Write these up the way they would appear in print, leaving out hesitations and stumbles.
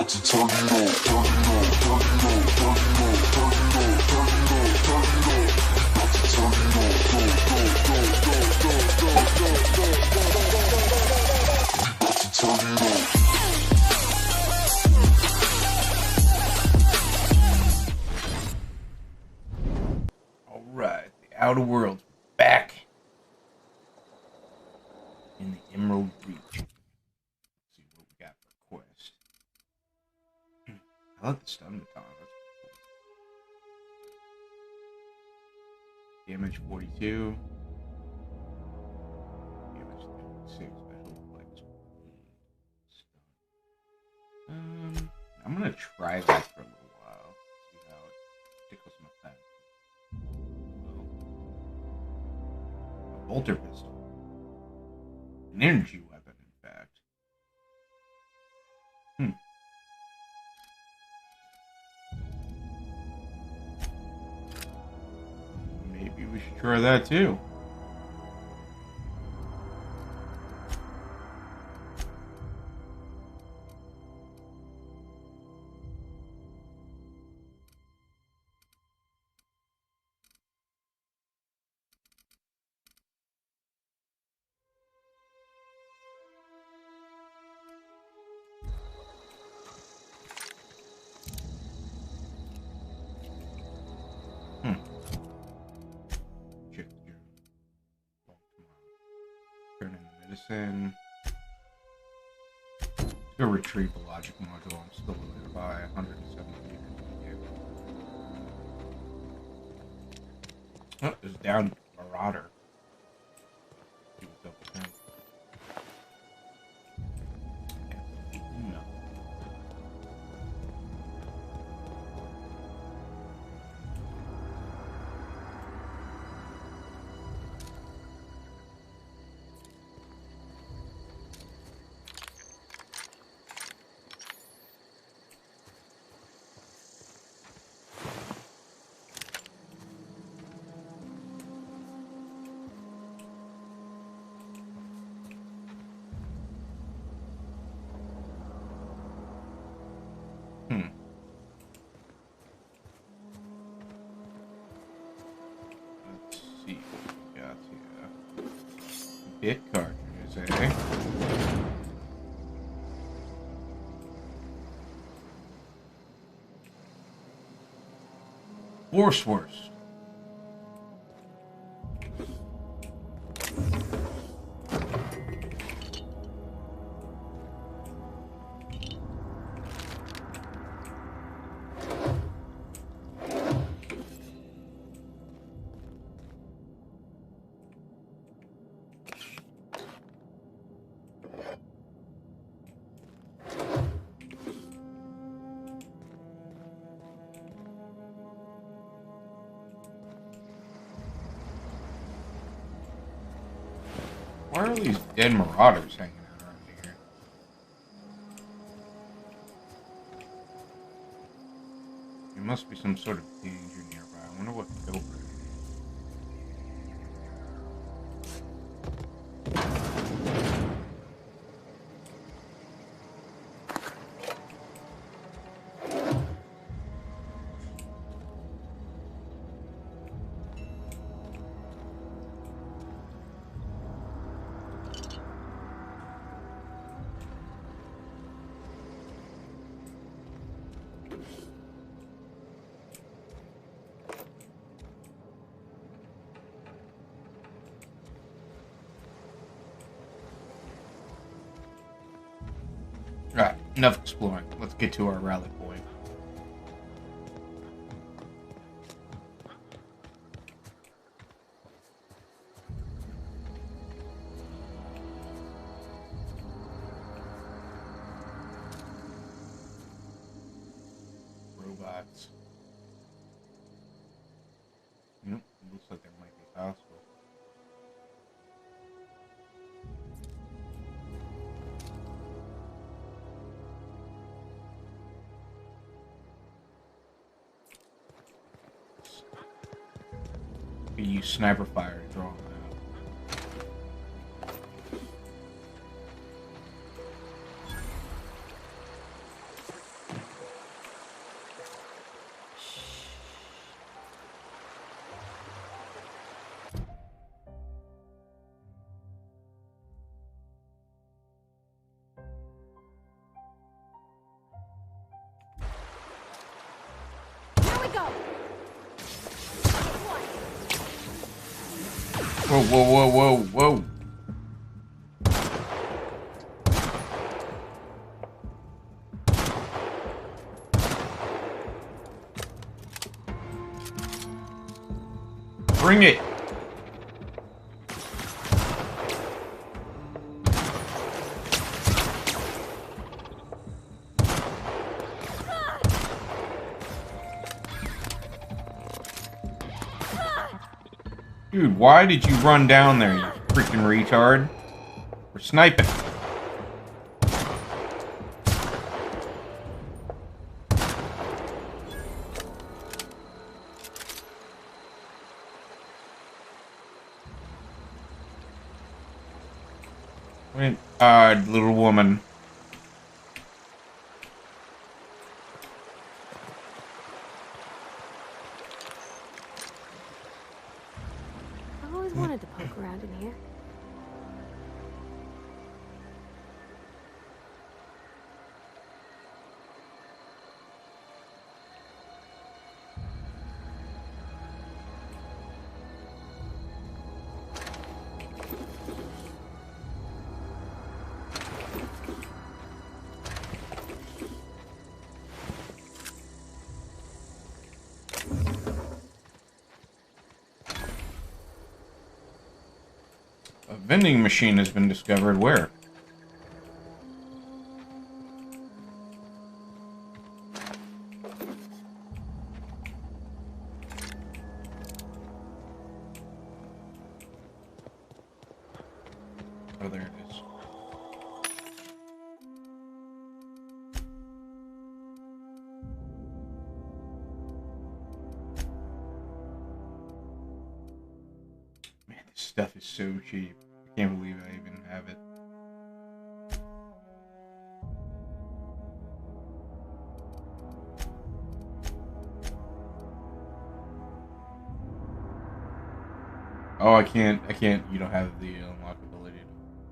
Alright, the Outer World's back in the Emerald Reach. Let's see what we got for quest. I like the stun baton. That's cool. Damage 42. Damage 36. Special flex. Stun. I'm gonna try that for a little while. See how it tickles my fancy. A bolter pistol. An energy weapon, in fact. Maybe we should try that too. Medicine. Go retrieve the logic module. I'm still limited by 170 meters. Oh, there's down Marauder. See what's up with him. No. Let's see what we got here. Bit cartridges, eh? Force Worst. Why are all these dead marauders hanging out around here? There must be some sort of danger nearby. I wonder what killed her. Alright, enough exploring. Let's get to our rally point. Robots. Nope, looks like there might be a hospital. You use sniper fire to draw them out. Whoa, whoa, whoa, whoa, whoa. Bring it. Dude, why did you run down there, you freaking retard? We're sniping. Little woman. I always wanted to poke around in here. A vending machine has been discovered. Where? Oh, there it is. Man, this stuff is so cheap. I can't believe I even have it. Oh, I can't, you don't have the unlockability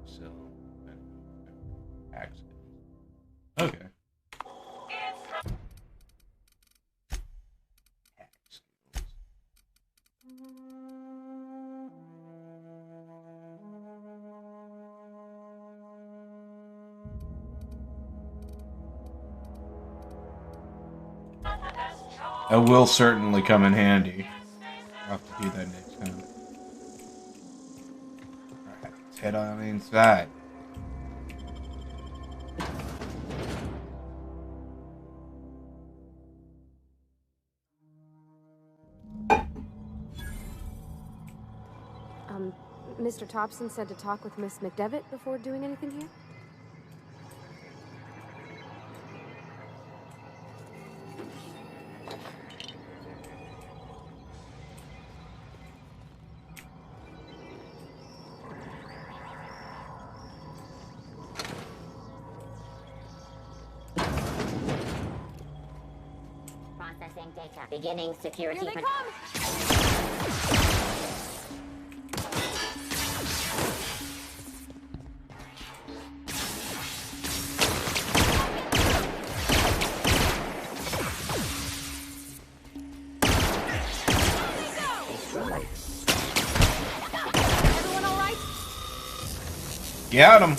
to sell access. Okay. Hack skills. That will certainly come in handy. I'll have to do that next time. Alright, let's head on inside. Mr. Thompson said to talk with Miss McDevitt before doing anything here? Processing data. Beginning security. Here they come! Everyone all right? Got him.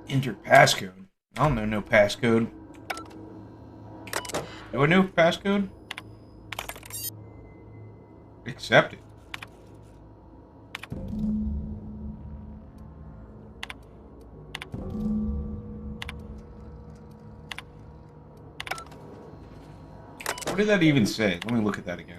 Enter passcode. I don't know no passcode. Do I know passcode? Accept it. did that even say? Let me look at that again.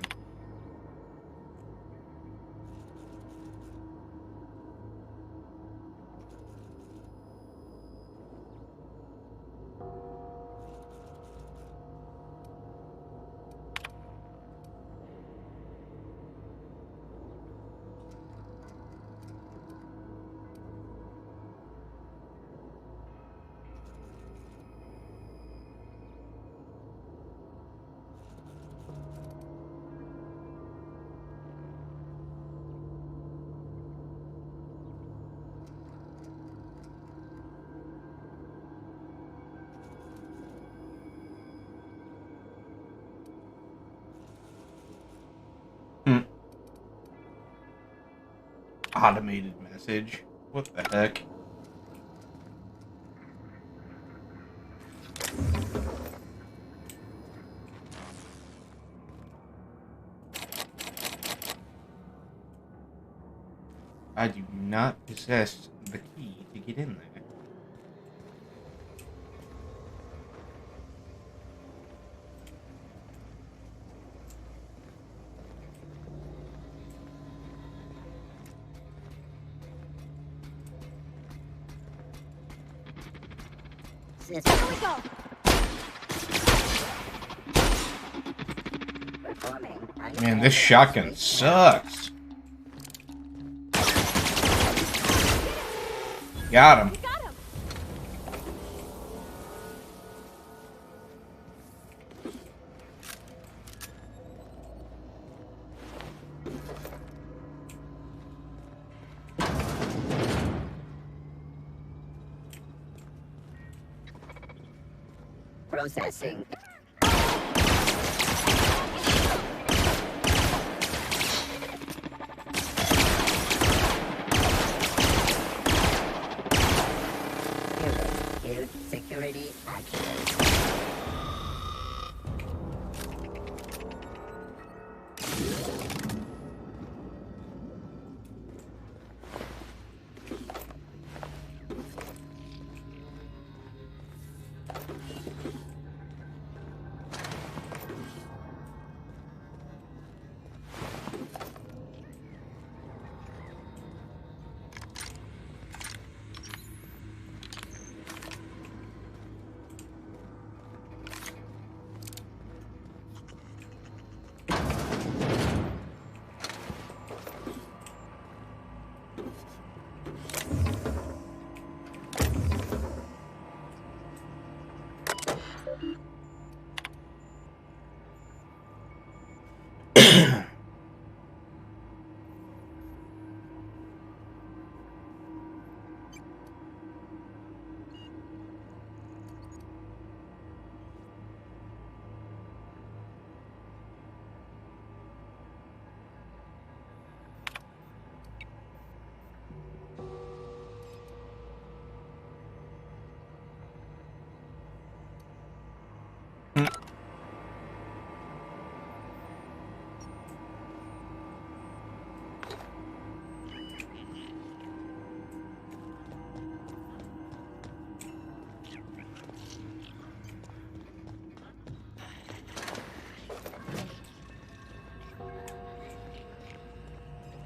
Automated message. What the heck? I do not possess the key to get in there. Here we go. Man, this shotgun sucks. Got him. You got him. Processing. Huge security activation.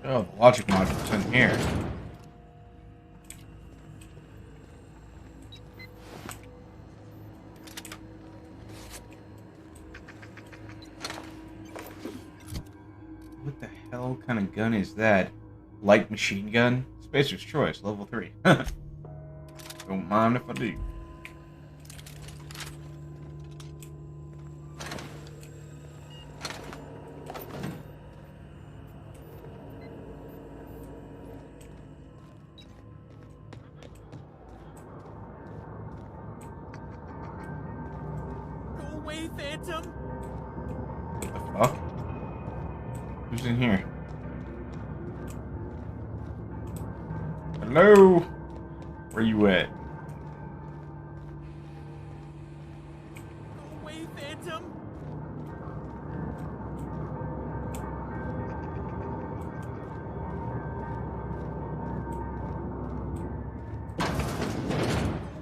Oh, the logic module's in here. What the hell kind of gun is that? Light machine gun? Spacer's Choice, level 3. Don't mind if I do. Phantom? What the fuck? Who's in here? Hello? Where you at? Go away, Phantom! Go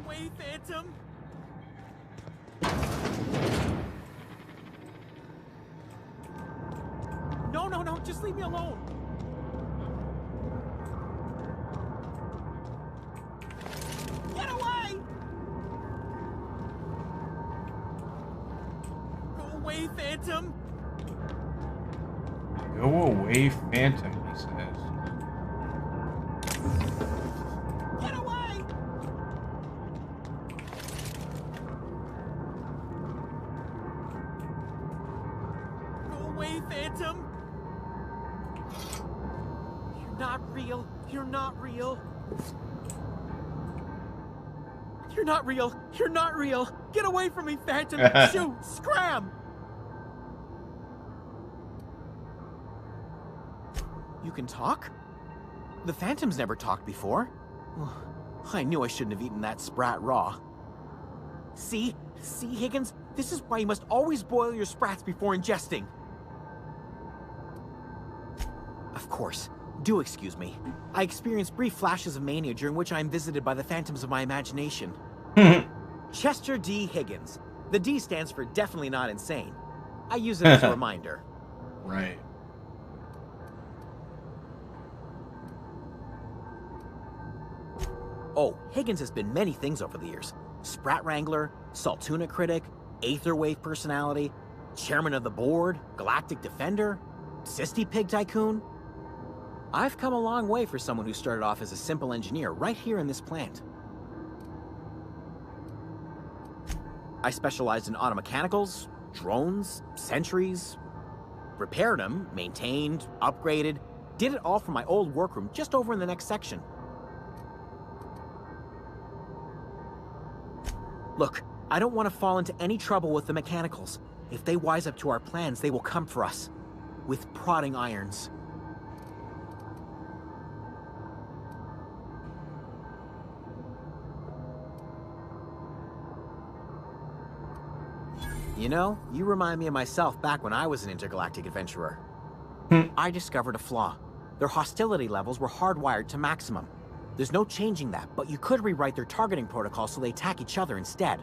away, Phantom! Just leave me alone. Get away! Go away, Phantom. Go away, Phantom, he says. Get away! Go away, Phantom. You're not real. You're not real. You're not real. You're not real. Get away from me, Phantom. Shoot. Scram. You can talk? The Phantom's never talked before. I knew I shouldn't have eaten that sprat raw. See? See, Higgins? This is why you must always boil your sprats before ingesting. Of course. Do excuse me. I experience brief flashes of mania during which I am visited by the phantoms of my imagination. Chester D. Higgins. The D stands for definitely not insane. I use it as a reminder. Right. Oh, Higgins has been many things over the years. Sprat Wrangler, Saltuna Critic, Aetherwave Personality, Chairman of the Board, Galactic Defender, Sisty Pig Tycoon. I've come a long way for someone who started off as a simple engineer right here in this plant. I specialized in automechanicals, drones, sentries, repaired them, maintained, upgraded, did it all from my old workroom just over in the next section. Look, I don't want to fall into any trouble with the mechanicals. If they wise up to our plans, they will come for us. With prodding irons. You know, you remind me of myself back when I was an intergalactic adventurer. I discovered a flaw. Their hostility levels were hardwired to maximum. There's no changing that, but you could rewrite their targeting protocol so they attack each other instead.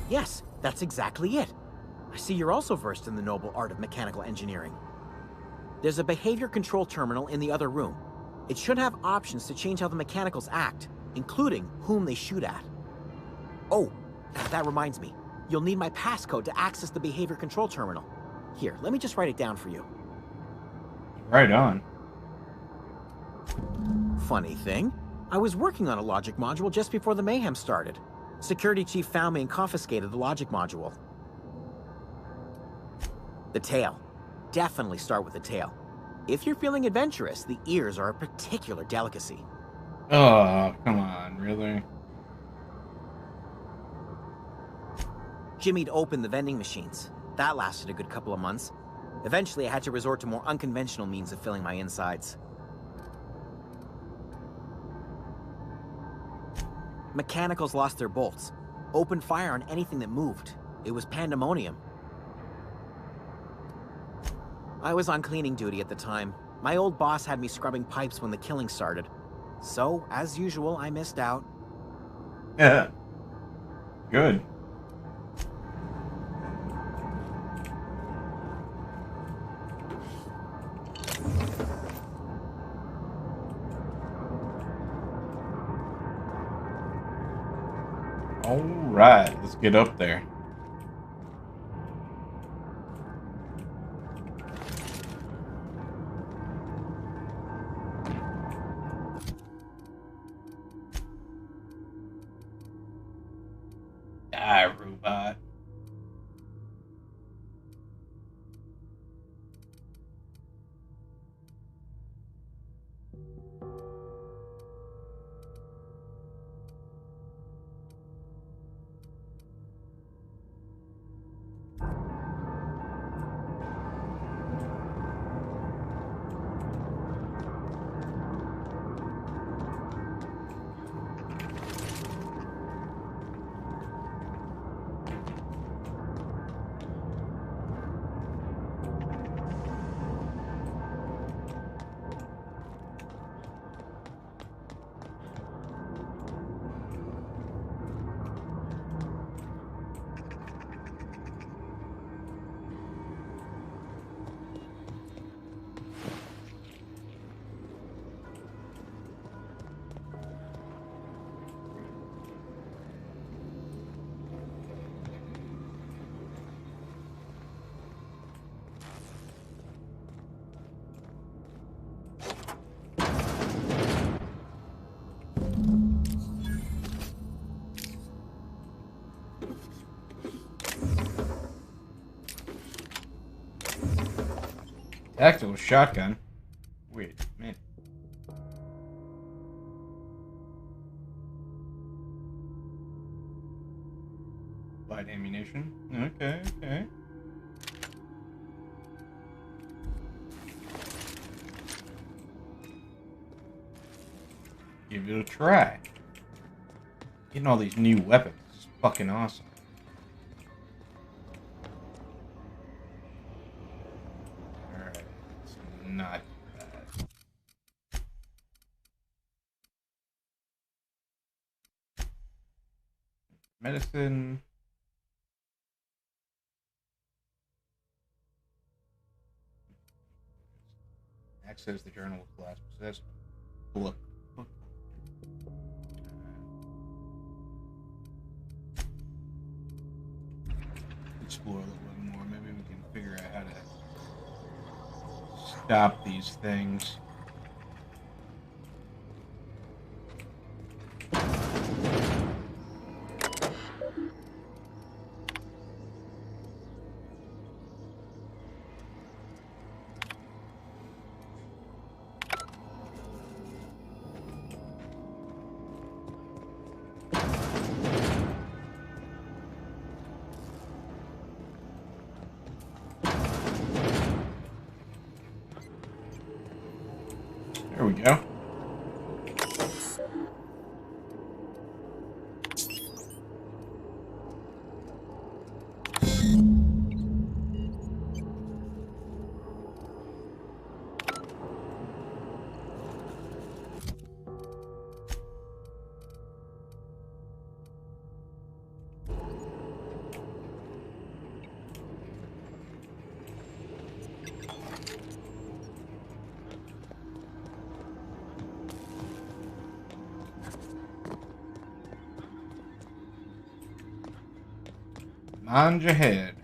Yes, that's exactly it. I see you're also versed in the noble art of mechanical engineering. There's a behavior control terminal in the other room. It should have options to change how the mechanicals act, including whom they shoot at. Oh, that reminds me. You'll need my passcode to access the behavior control terminal. Here, let me just write it down for you. Right on. Funny thing, I was working on a logic module just before the mayhem started. Security chief found me and confiscated the logic module. The tail. Definitely start with the tail. If you're feeling adventurous, the ears are a particular delicacy. Oh, come on, really? Jimmy'd opened the vending machines. That lasted a good couple of months. Eventually, I had to resort to more unconventional means of filling my insides. Mechanicals lost their bolts. Opened fire on anything that moved. It was pandemonium. I was on cleaning duty at the time. My old boss had me scrubbing pipes when the killing started. So, as usual, I missed out. Yeah. Good. All right, let's get up there. Die, robot. Tactical shotgun. Wait a minute. Light ammunition. Okay, okay. Give it a try. Getting all these new weapons is fucking awesome. Alright, it's not bad. Medicine. Access the journal of class possessed. Look. Explore a little bit more. Maybe we can figure out how to stop these things. There we go. Mind your head.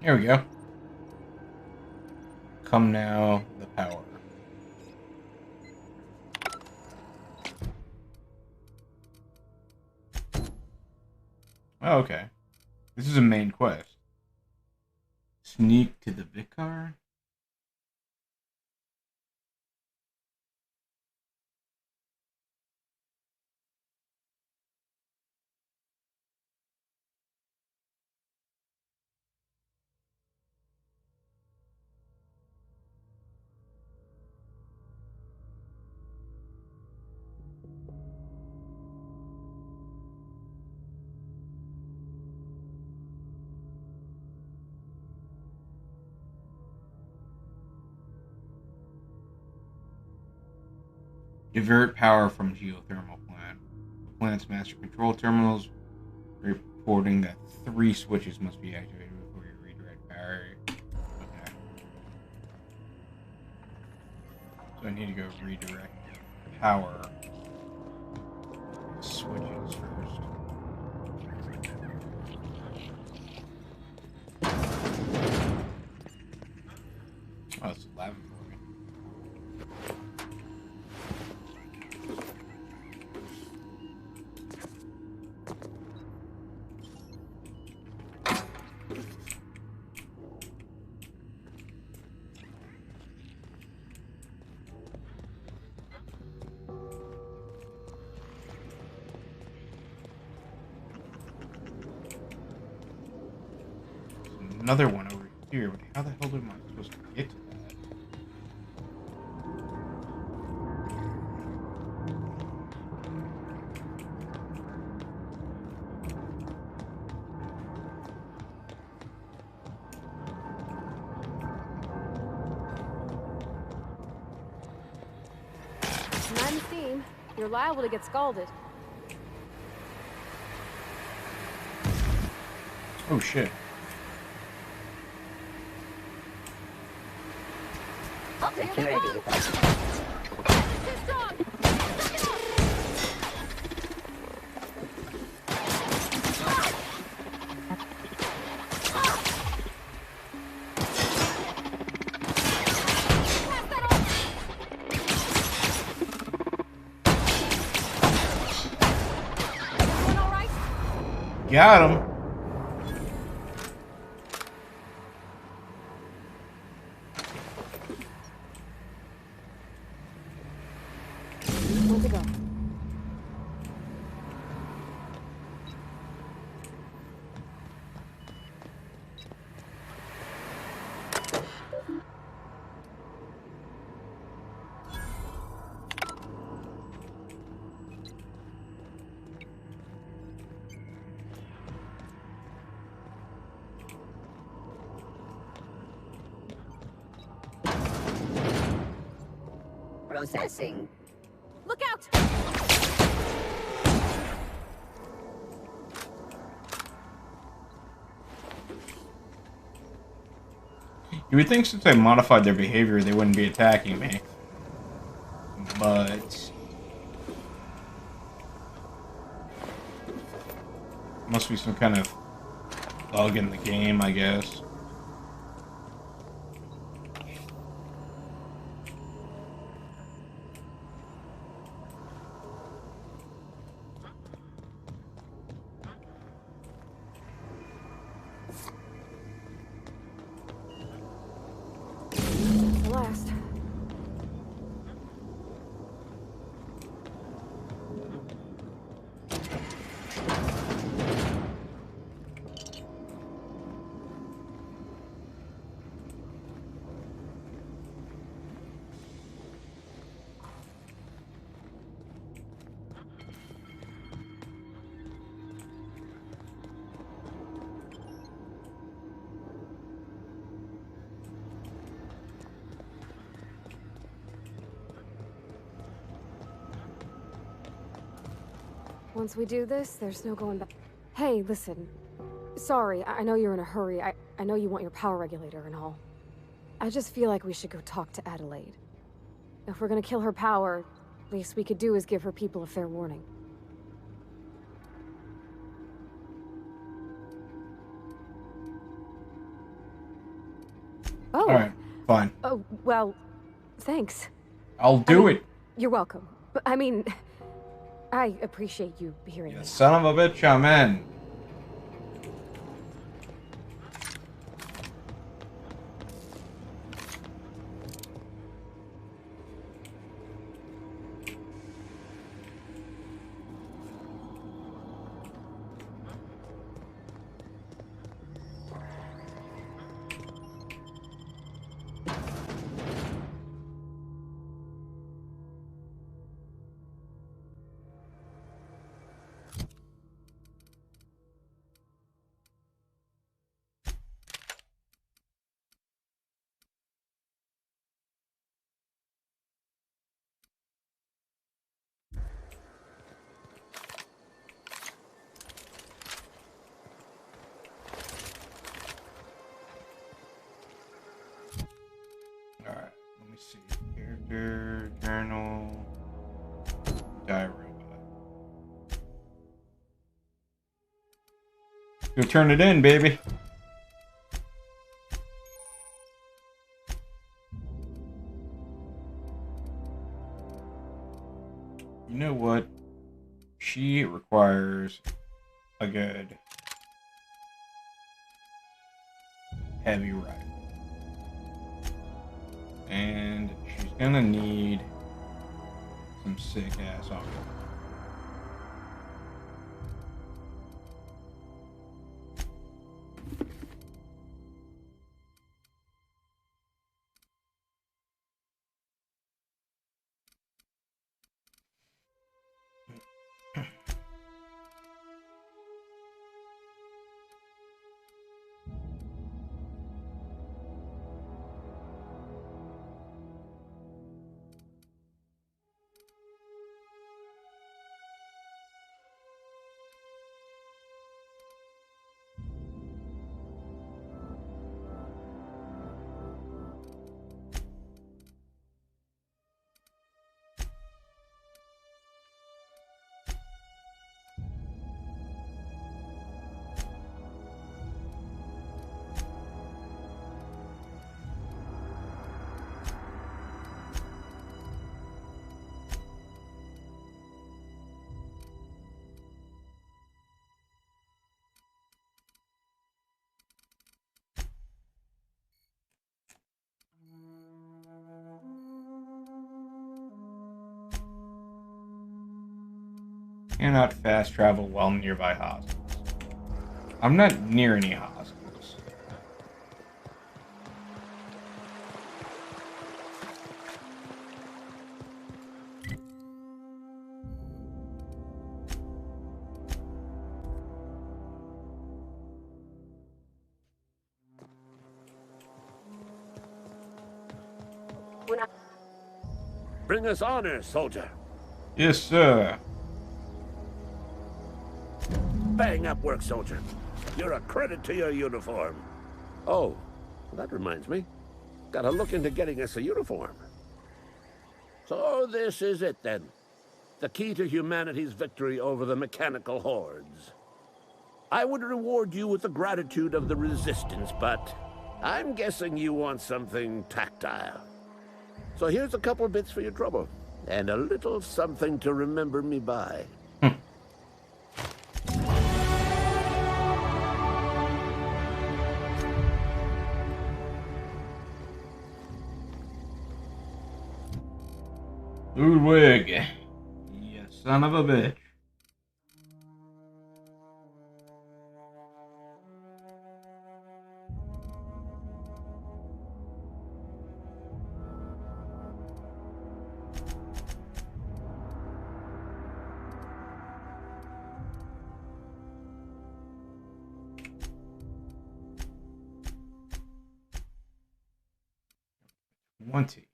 Here we go. Come now, the power. Oh, okay. This is a main quest. Sneak to the vicar? Divert power from geothermal plant. The plant's master control terminals reporting that 3 switches must be activated before you redirect power. Okay. So I need to go redirect the power switches first. Oh, it's lavatory. Another one over here, but how the hell did my supposed to get to that. Not in steam. You're liable to get scalded. Oh shit. Security. Too strong! Suck it up! Pass that on! Everyone all right? Got him. Where'd they go? Processing. Look out! You would think since I modified their behavior, they wouldn't be attacking me. But must be some kind of bug in the game, I guess. The last. Once we do this, there's no going back. Hey, listen. Sorry, I know you're in a hurry. I know you want your power regulator and all. I just feel like we should go talk to Adelaide. If we're gonna kill her power, least we could do is give her people a fair warning. Oh. Alright, fine. Oh, well, thanks. I'll do it. You're welcome. But I mean, I appreciate you hearing You me. son of a bitch, I'm in. Alright, let me see. Character, journal, diary robot. Go turn it in, baby. You know what? She requires a good heavy rifle. And she's gonna need some sick ass armor. Cannot fast travel while nearby hospitals. I'm not near any hospitals. Bring us honor, soldier. Yes, sir. Bang up work, soldier. You're a credit to your uniform. Oh, that reminds me. Gotta look into getting us a uniform. So this is it, then. The key to humanity's victory over the mechanical hordes. I would reward you with the gratitude of the Resistance, but I'm guessing you want something tactile. So here's a couple bits for your trouble, and a little something to remember me by. Ludwig. You son of a bitch. Wanty.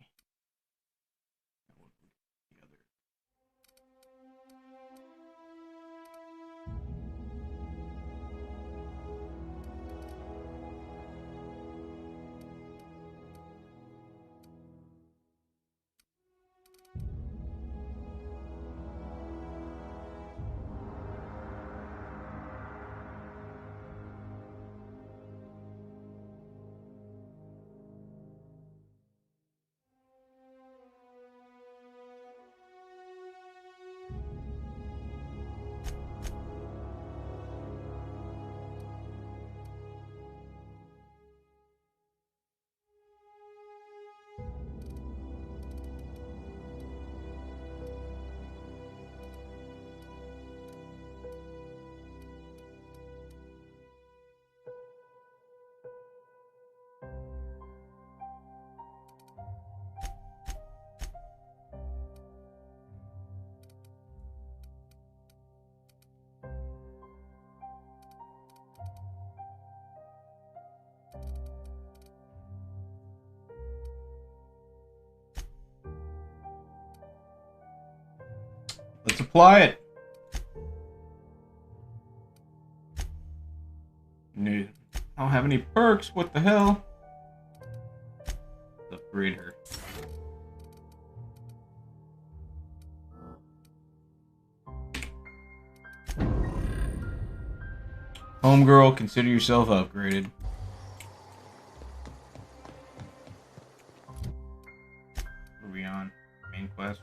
Let's apply it. No, I don't have any perks. What the hell? Let's upgrade her. Homegirl, consider yourself upgraded. Are we on main quest?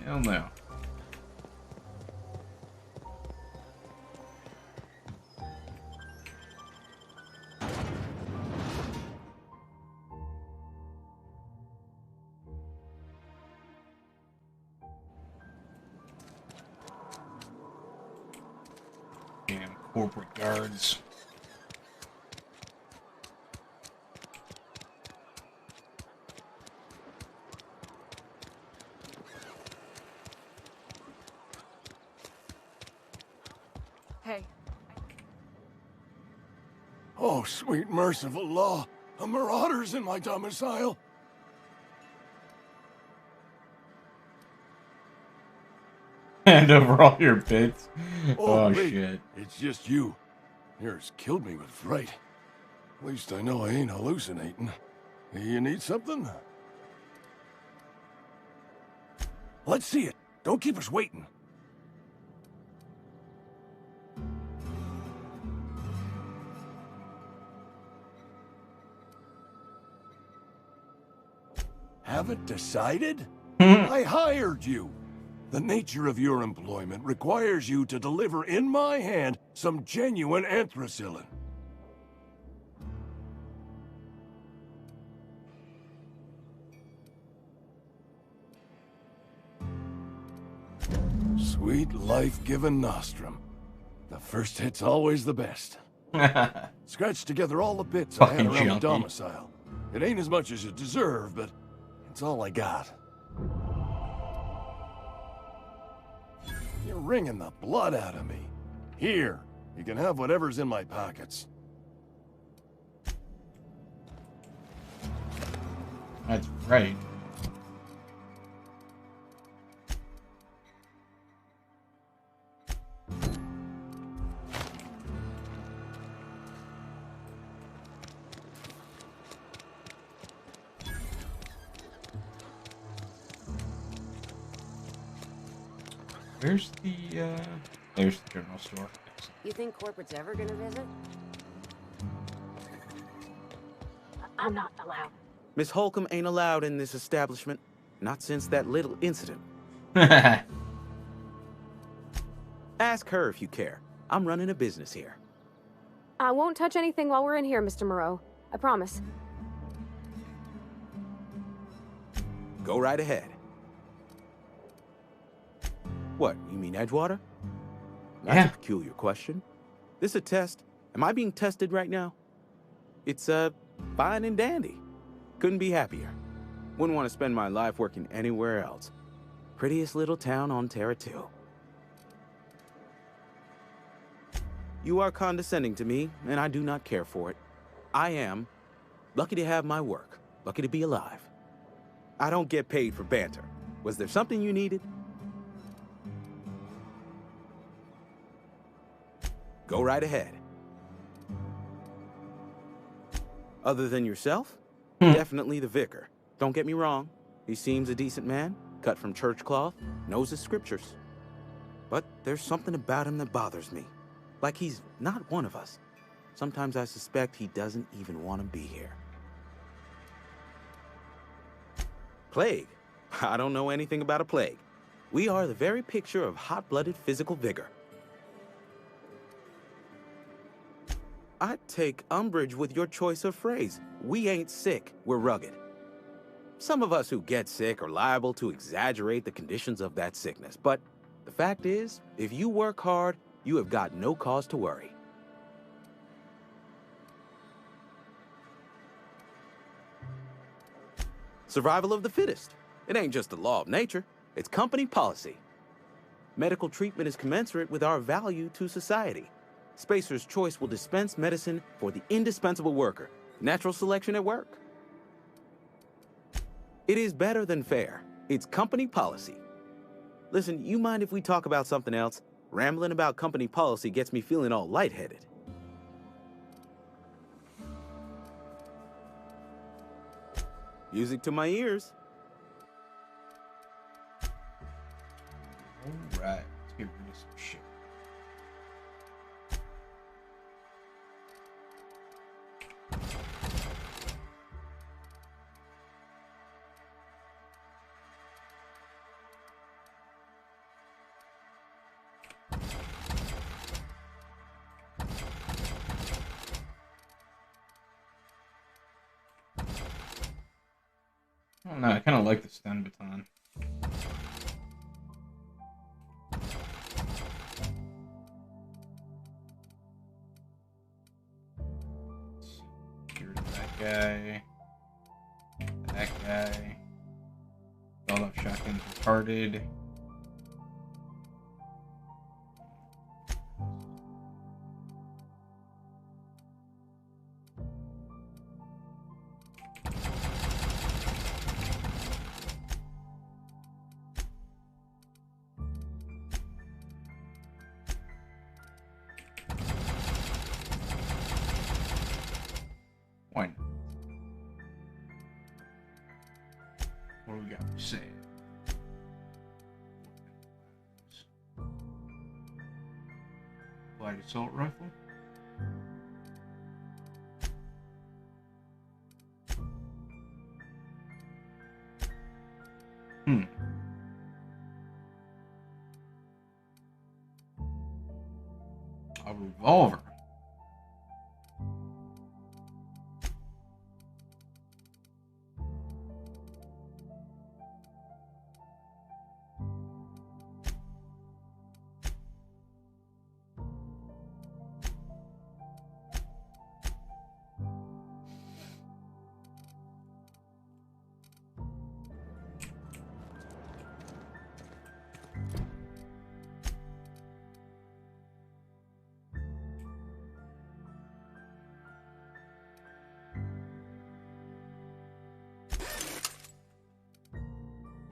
Hell no. Damn corporate guards. Hey. Oh, sweet merciful law. A marauder's in my domicile. Hand over all your bits. Oh, wait, shit. it's just you. Yours killed me with fright. At least I know I ain't hallucinating. You need something? Let's see it. Don't keep us waiting. Haven't decided? I hired you. The nature of your employment requires you to deliver in my hand some genuine anthracillin. Sweet life-giving nostrum. The first hit's always the best. Scratched together all the bits I had Fucking around the junkie. domicile. It ain't as much as you deserve, but it's all I got. You're wringing the blood out of me. Here, you can have whatever's in my pockets. That's right. Where's the, there's the general store. You think corporate's ever gonna visit? I'm not allowed. Miss Holcomb ain't allowed in this establishment. Not since that little incident. Ask her if you care. I'm running a business here. I won't touch anything while we're in here, Mr. Moreau. I promise. Go right ahead. What, you mean Edgewater? That's Yeah. a peculiar question. This a test? Am I being tested right now? It's, fine and dandy. Couldn't be happier. Wouldn't want to spend my life working anywhere else. Prettiest little town on Terra 2. You are condescending to me, and I do not care for it. I am lucky to have my work, lucky to be alive. I don't get paid for banter. Was there something you needed? Go right ahead. Other than yourself? Definitely the vicar. Don't get me wrong. He seems a decent man, cut from church cloth, knows his scriptures. But there's something about him that bothers me. Like he's not one of us. Sometimes I suspect he doesn't even want to be here. Plague? I don't know anything about a plague. We are the very picture of hot-blooded physical vigor. I take umbrage with your choice of phrase. We ain't sick, we're rugged. Some of us who get sick are liable to exaggerate the conditions of that sickness, but the fact is, if you work hard, you have got no cause to worry. Survival of the fittest. It ain't just the law of nature, it's company policy. Medical treatment is commensurate with our value to society. Spacer's Choice will dispense medicine for the indispensable worker. Natural selection at work. It is better than fair. It's company policy. Listen, you mind if we talk about something else? Rambling about company policy gets me feeling all lightheaded. Music to my ears. Alright, let's get rid of some shit. I don't know, I kind of like the stun baton. Get rid of that guy. That guy. All up shotguns retarded. Why not? What do we got for sale? Light assault rifle. A revolver.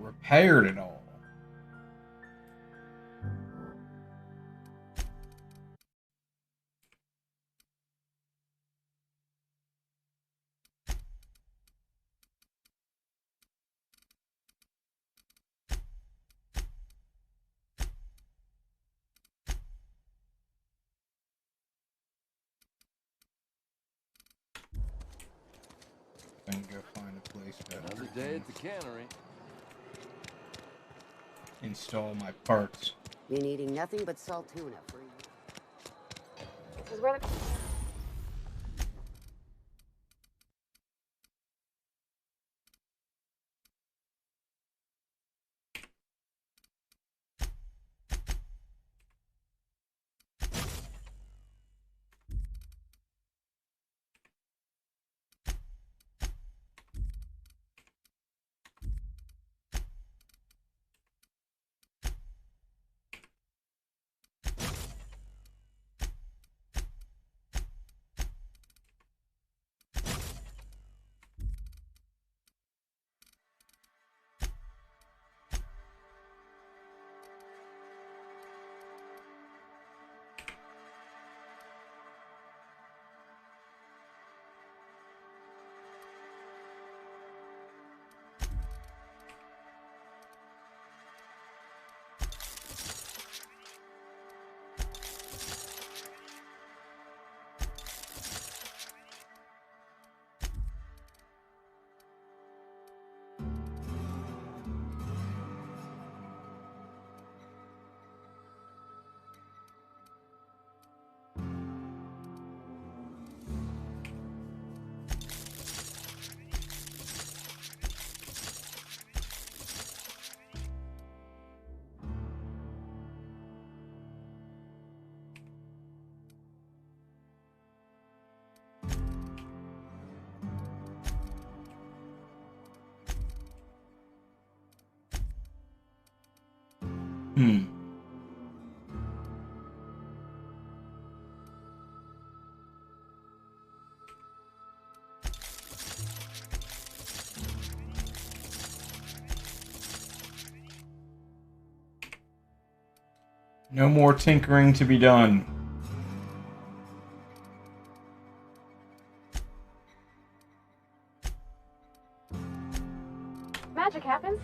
repaired it all. I can go find a place to Another day at the cannery. install my parts. Been eating nothing but salt tuna for a year. This is where the... No more tinkering to be done. Magic happens.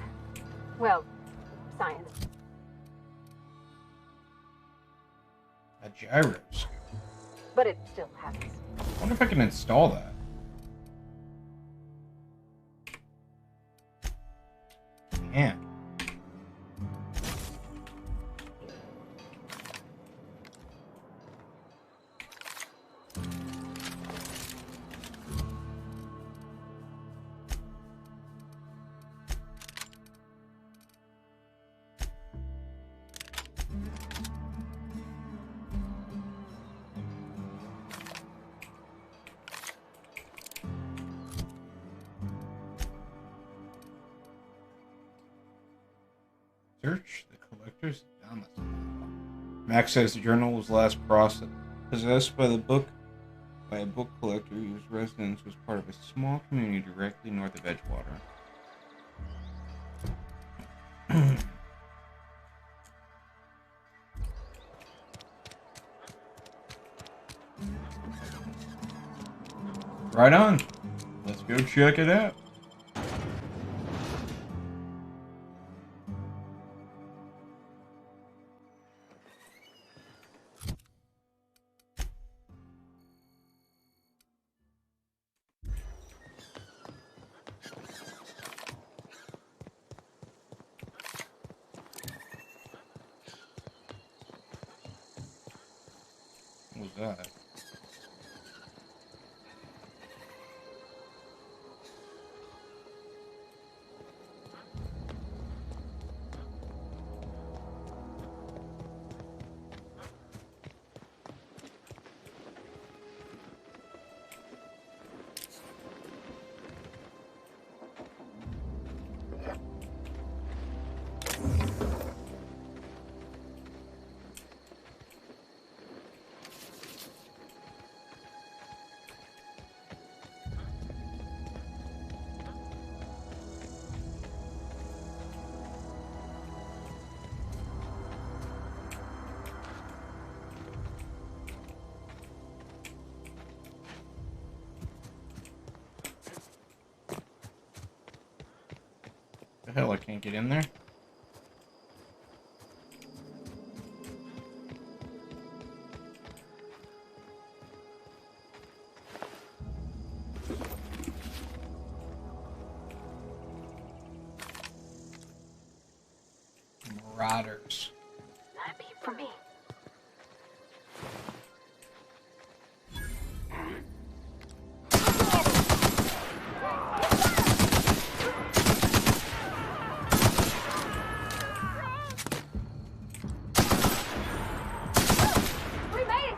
Well, science. A gyroscope. But it still happens. I wonder if I can install that. Yeah. Search the collector's domicile. Max says the journal was last possessed by a book collector whose residence was part of a small community directly north of Edgewater. Right on. Let's go check it out. What was that? The hell, I can't get in there? Marauders. Not a peep for me. We made it!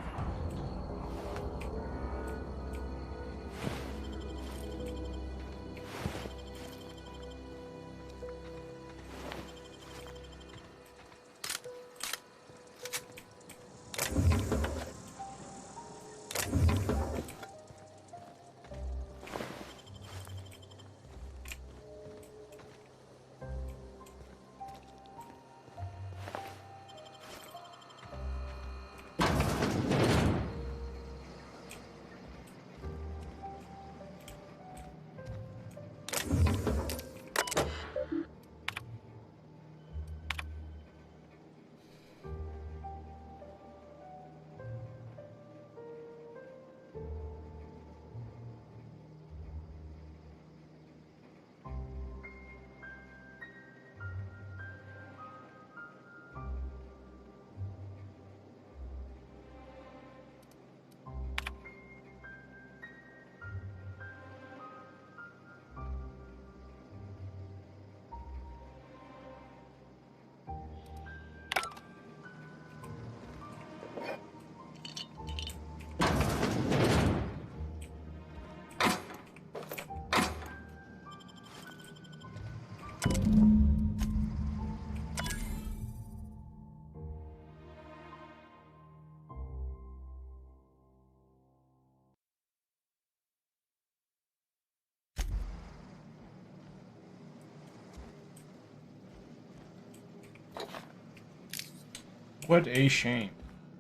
What a shame.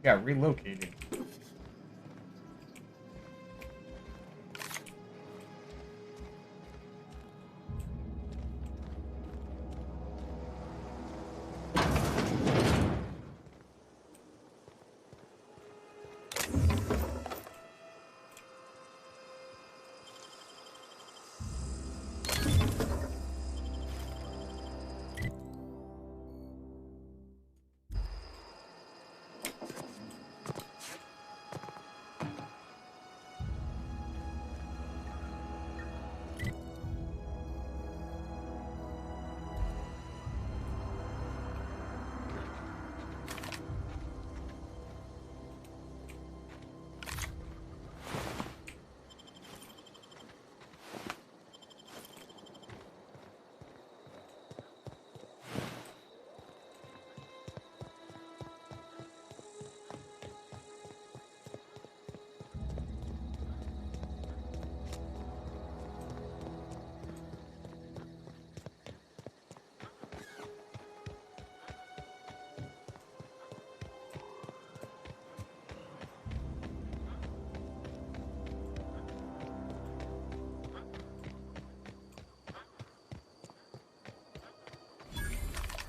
Got relocated.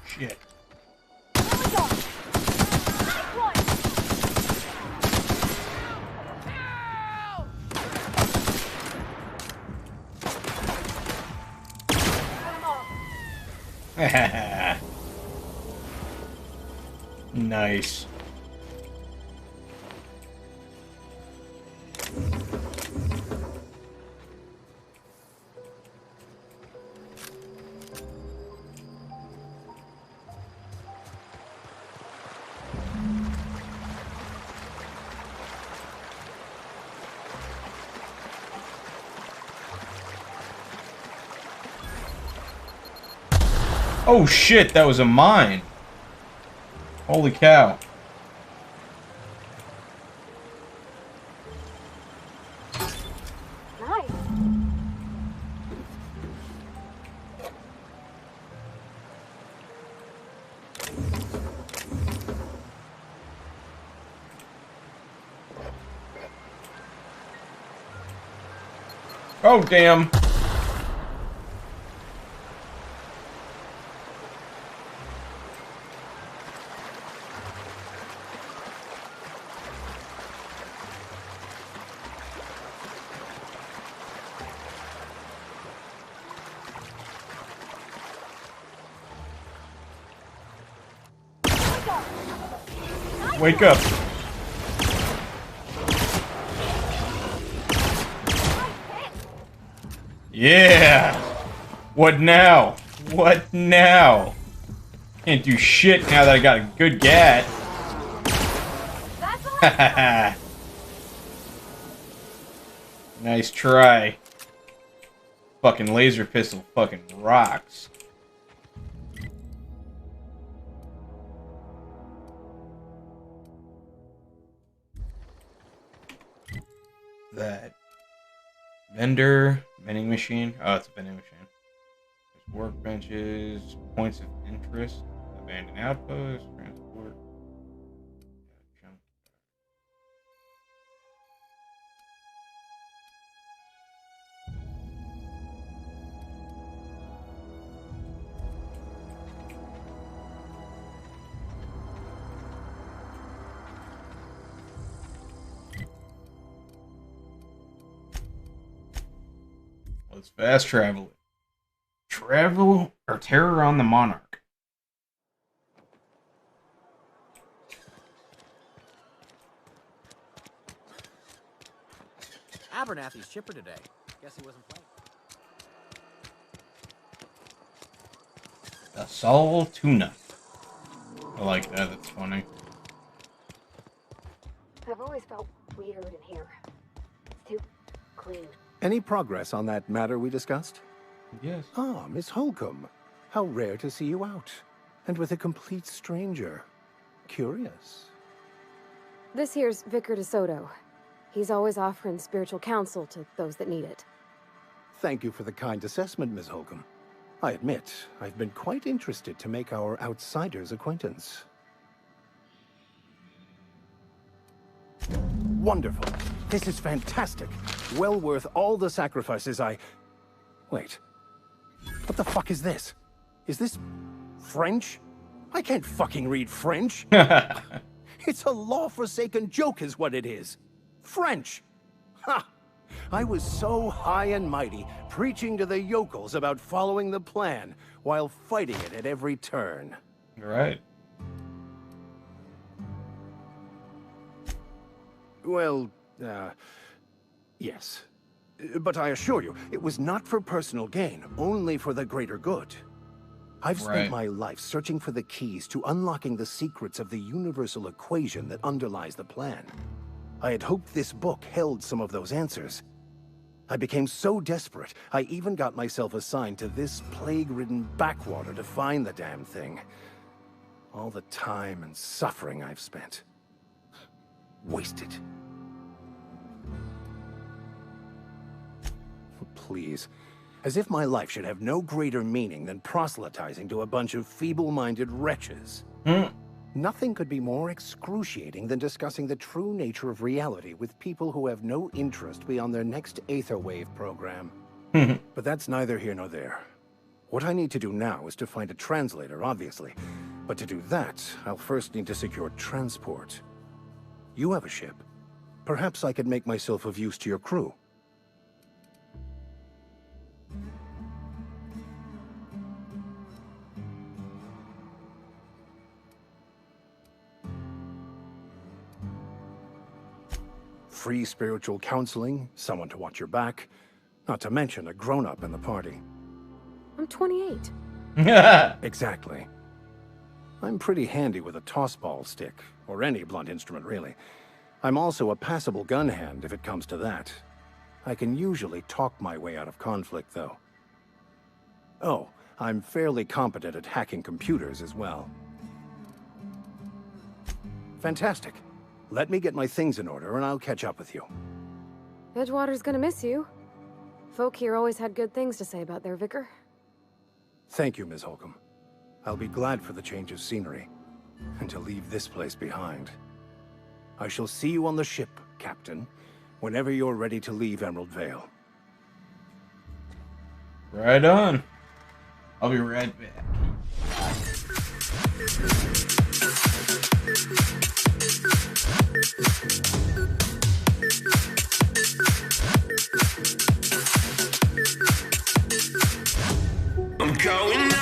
Shit. Nice. Oh shit, that was a mine. Holy cow. Nice. Oh damn. Wake up. Yeah. What now? What now? Can't do shit now that I got a good gat. Nice try. Fucking laser pistol fucking rocks. That vending machine. Oh, it's a vending machine. There's workbenches, points of interest, abandoned outposts, transport. Junk. Let's fast travel it. Travel or terror on the Monarch. Abernathy's chipper today. Guess he wasn't playing. The Sol Tuna. I like that. That's funny. I've always felt weird in here. It's too clean. Any progress on that matter we discussed? Yes. Ah, Miss Holcomb. How rare to see you out. And with a complete stranger. Curious. This here's Vicar DeSoto. He's always offering spiritual counsel to those that need it. Thank you for the kind assessment, Miss Holcomb. I admit, I've been quite interested to make our outsider's acquaintance. Wonderful. This is fantastic. Well worth all the sacrifices I... Wait. What the fuck is this? Is this... French? I can't fucking read French. It's a law-forsaken joke is what it is. French! Ha! I was so high and mighty, preaching to the yokels about following the plan, while fighting it at every turn. Right. Well, yes. But I assure you, it was not for personal gain, only for the greater good. I've spent my life searching for the keys to unlocking the secrets of the universal equation that underlies the plan. I had hoped this book held some of those answers. I became so desperate, I even got myself assigned to this plague-ridden backwater to find the damn thing. All the time and suffering I've spent. Wasted. Please. As if my life should have no greater meaning than proselytizing to a bunch of feeble-minded wretches. Nothing could be more excruciating than discussing the true nature of reality with people who have no interest beyond their next Aetherwave program. But that's neither here nor there. What I need to do now is to find a translator, obviously. But to do that, I'll first need to secure transport. You have a ship. Perhaps I could make myself of use to your crew. Free spiritual counseling, someone to watch your back, not to mention a grown-up in the party. I'm 28. Exactly. I'm pretty handy with a toss-ball stick, or any blunt instrument, really. I'm also a passable gun hand if it comes to that. I can usually talk my way out of conflict, though. Oh, I'm fairly competent at hacking computers as well. Fantastic. Let me get my things in order, and I'll catch up with you. Edgewater's gonna miss you. Folk here always had good things to say about their vicar. Thank you, Ms. Holcomb. I'll be glad for the change of scenery, and to leave this place behind. I shall see you on the ship, Captain, whenever you're ready to leave Emerald Vale. Right on. I'll be right back. I'm going on.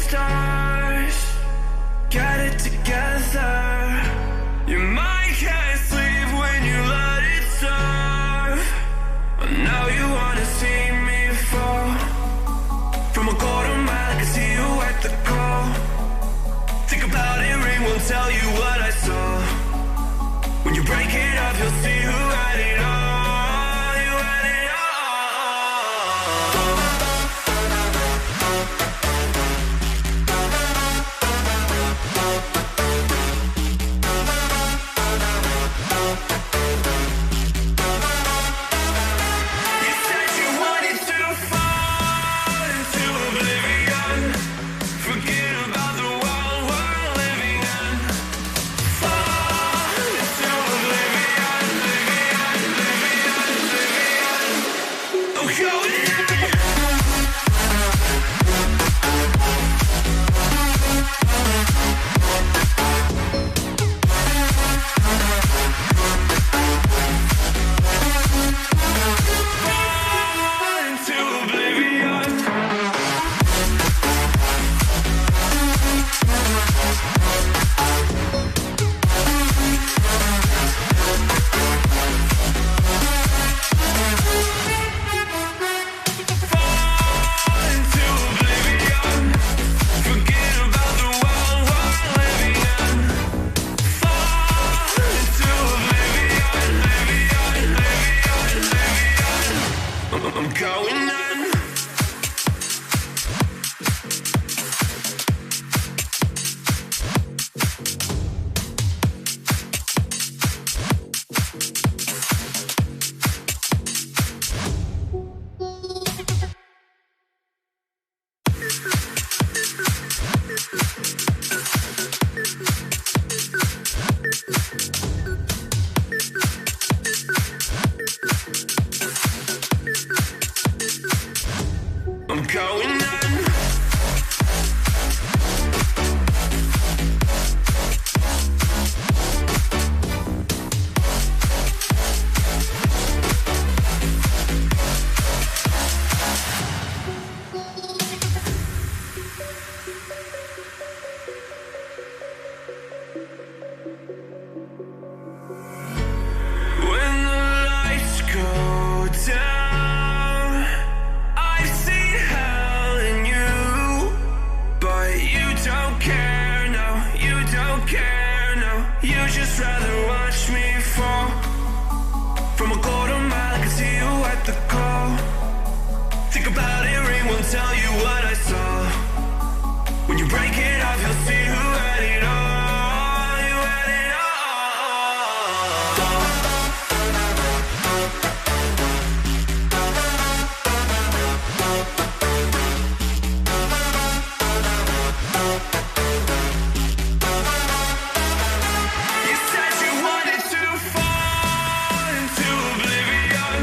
stars. Get it together. Your mind can't sleep when you let it serve. Now you wanna see me fall. From a quarter mile, I can see you at the call. Think about it, ring won't tell you what I saw. When you break it up, you'll see who had it all. You had it all. You said you wanted to fall into oblivion. Forget about the world we're living in. Fall into oblivion, oblivion. I'm going in. Fall into oblivion. Fall into oblivion. Forget about the world we're living in. Fall into oblivion, oblivion. I'm going in. I'm going in. When the lights go down, I've seen hell in you, but you don't care, no, you don't care, no. You just rather watch me fall. From a quarter mile, I can see you at the call. Think about it, ring won't tell you what I saw. When you break it off, you'll see who had it all. You had it all. You said you wanted to fall into oblivion.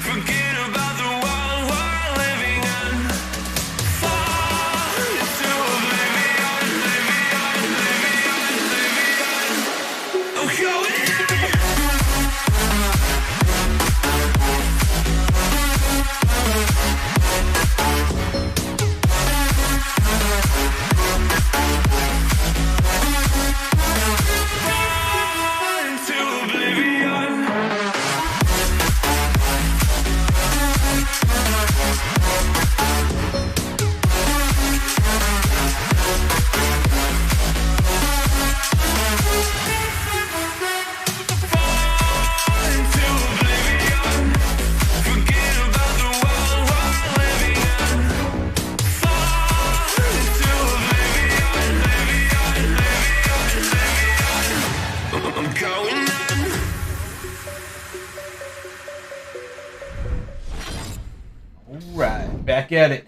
Forget about the world we're living in. Fall into oblivion, oblivion. I'm going in. Fall into oblivion. Fall into oblivion. Forget about the world we're living in. Fall into oblivion, oblivion. I'm going in. Alright, back at it.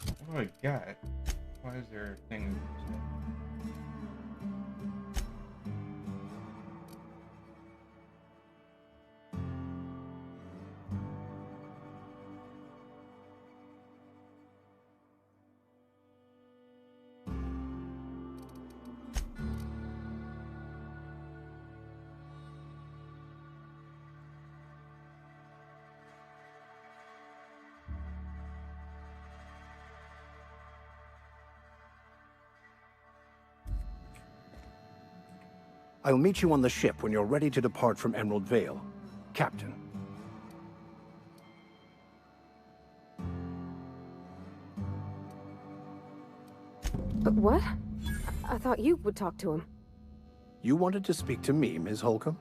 What do I got? Why is there a thing? I'll meet you on the ship when you're ready to depart from Emerald Vale. Captain. But what? I thought you would talk to him. You wanted to speak to me, Ms. Holcomb?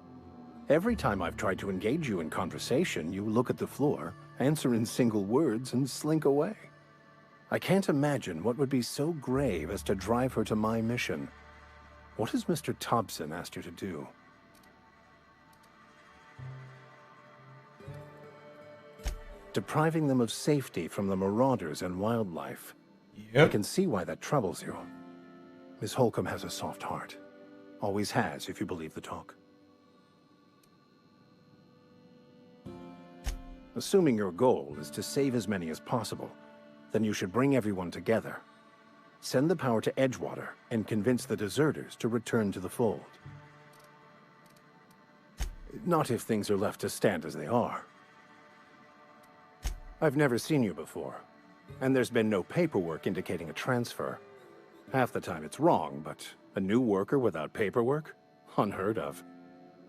Every time I've tried to engage you in conversation, you look at the floor, answer in single words, and slink away. I can't imagine what would be so grave as to drive her to my mission. What has Mr. Thompson asked you to do? Depriving them of safety from the marauders and wildlife. I can see why that troubles you. Miss Holcomb has a soft heart. Always has, if you believe the talk. Assuming your goal is to save as many as possible, then you should bring everyone together. Send the power to Edgewater and convince the deserters to return to the fold. Not if things are left to stand as they are. I've never seen you before, and there's been no paperwork indicating a transfer. Half the time it's wrong, but a new worker without paperwork? Unheard of.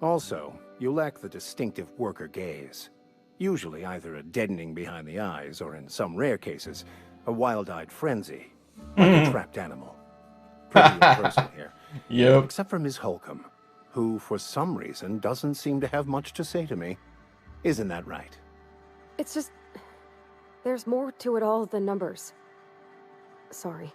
Also, you lack the distinctive worker gaze. Usually either a deadening behind the eyes, or in some rare cases, a wild-eyed frenzy, like a trapped animal. Pretty universal here. Yep. Except for Ms. Holcomb, who, for some reason, doesn't seem to have much to say to me. Isn't that right? It's just... there's more to it all than numbers. Sorry.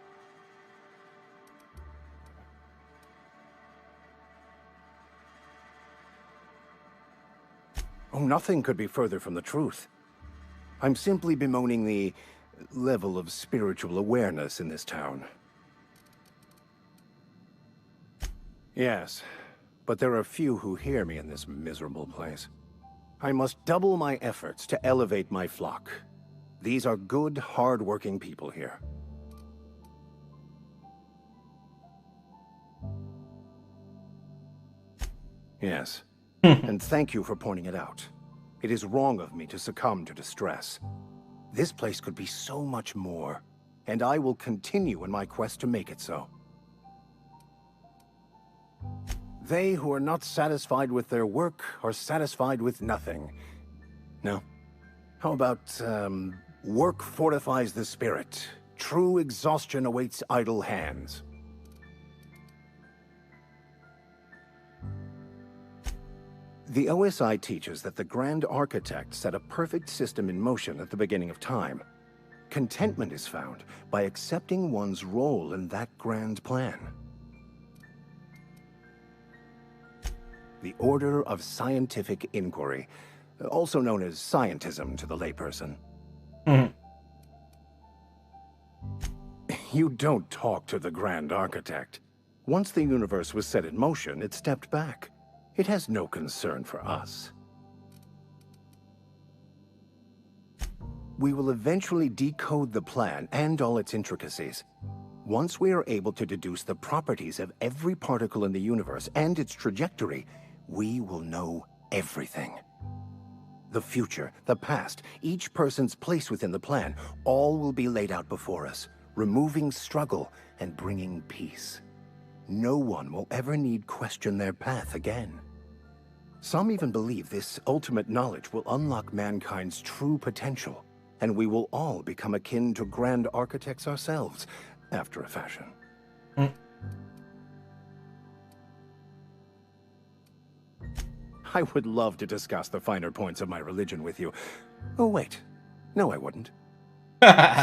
Oh, nothing could be further from the truth. I'm simply bemoaning the level of spiritual awareness in this town. Yes, but there are few who hear me in this miserable place. I must double my efforts to elevate my flock. These are good, hard-working people here. Yes. And thank you for pointing it out. It is wrong of me to succumb to distress. This place could be so much more, and I will continue in my quest to make it so. They who are not satisfied with their work are satisfied with nothing. No. How about, work fortifies the spirit. True exhaustion awaits idle hands. The OSI teaches that the Grand Architect set a perfect system in motion at the beginning of time. Contentment is found by accepting one's role in that grand plan. The Order of Scientific Inquiry, also known as scientism to the layperson. You don't talk to the Grand Architect. Once the universe was set in motion, it stepped back. It has no concern for us. We will eventually decode the plan and all its intricacies. Once we are able to deduce the properties of every particle in the universe and its trajectory, we will know everything. The future, the past, each person's place within the plan, all will be laid out before us, removing struggle and bringing peace. No one will ever need question their path again. Some even believe this ultimate knowledge will unlock mankind's true potential, and we will all become akin to grand architects ourselves, after a fashion. I would love to discuss the finer points of my religion with you. Oh, wait. No, I wouldn't.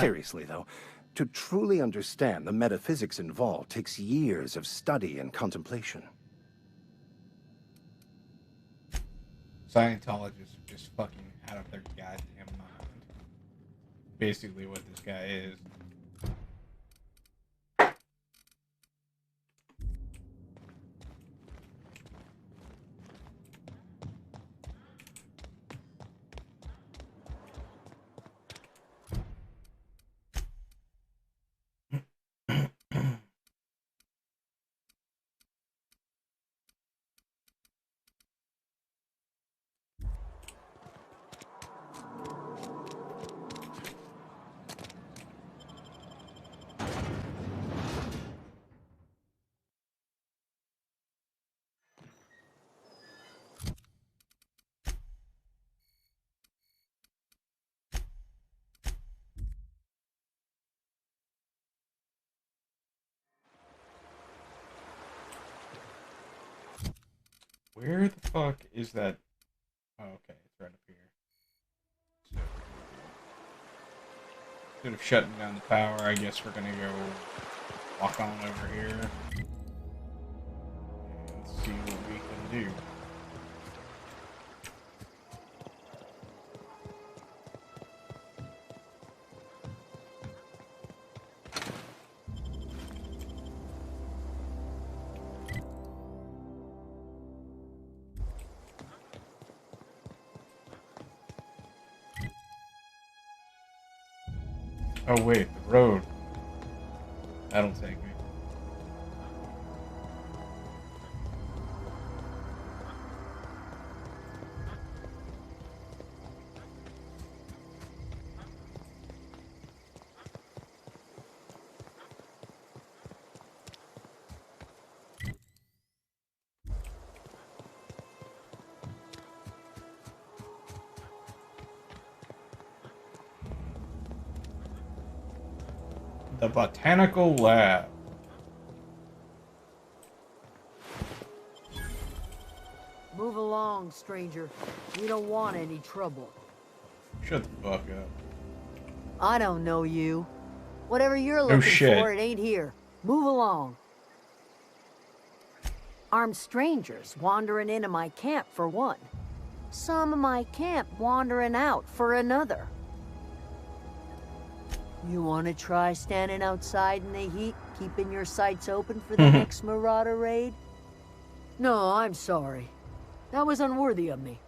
Seriously, though, to truly understand the metaphysics involved takes years of study and contemplation. Scientologists are just fucking out of their goddamn mind. Basically what this guy is. Where the fuck is that? Oh, okay, it's right up here. So, instead of shutting down the power, I guess we're gonna go walk on over here and see what we can do. Oh wait, the road. That'll take me. The Botanical Lab. Move along, stranger. We don't want any trouble. Shut the fuck up. I don't know you. Whatever you're looking for, it ain't here. Move along. Armed strangers wandering into my camp for one. Some of my camp wandering out for another. You want to try standing outside in the heat, keeping your sights open for the next Marauder raid? No, I'm sorry. That was unworthy of me.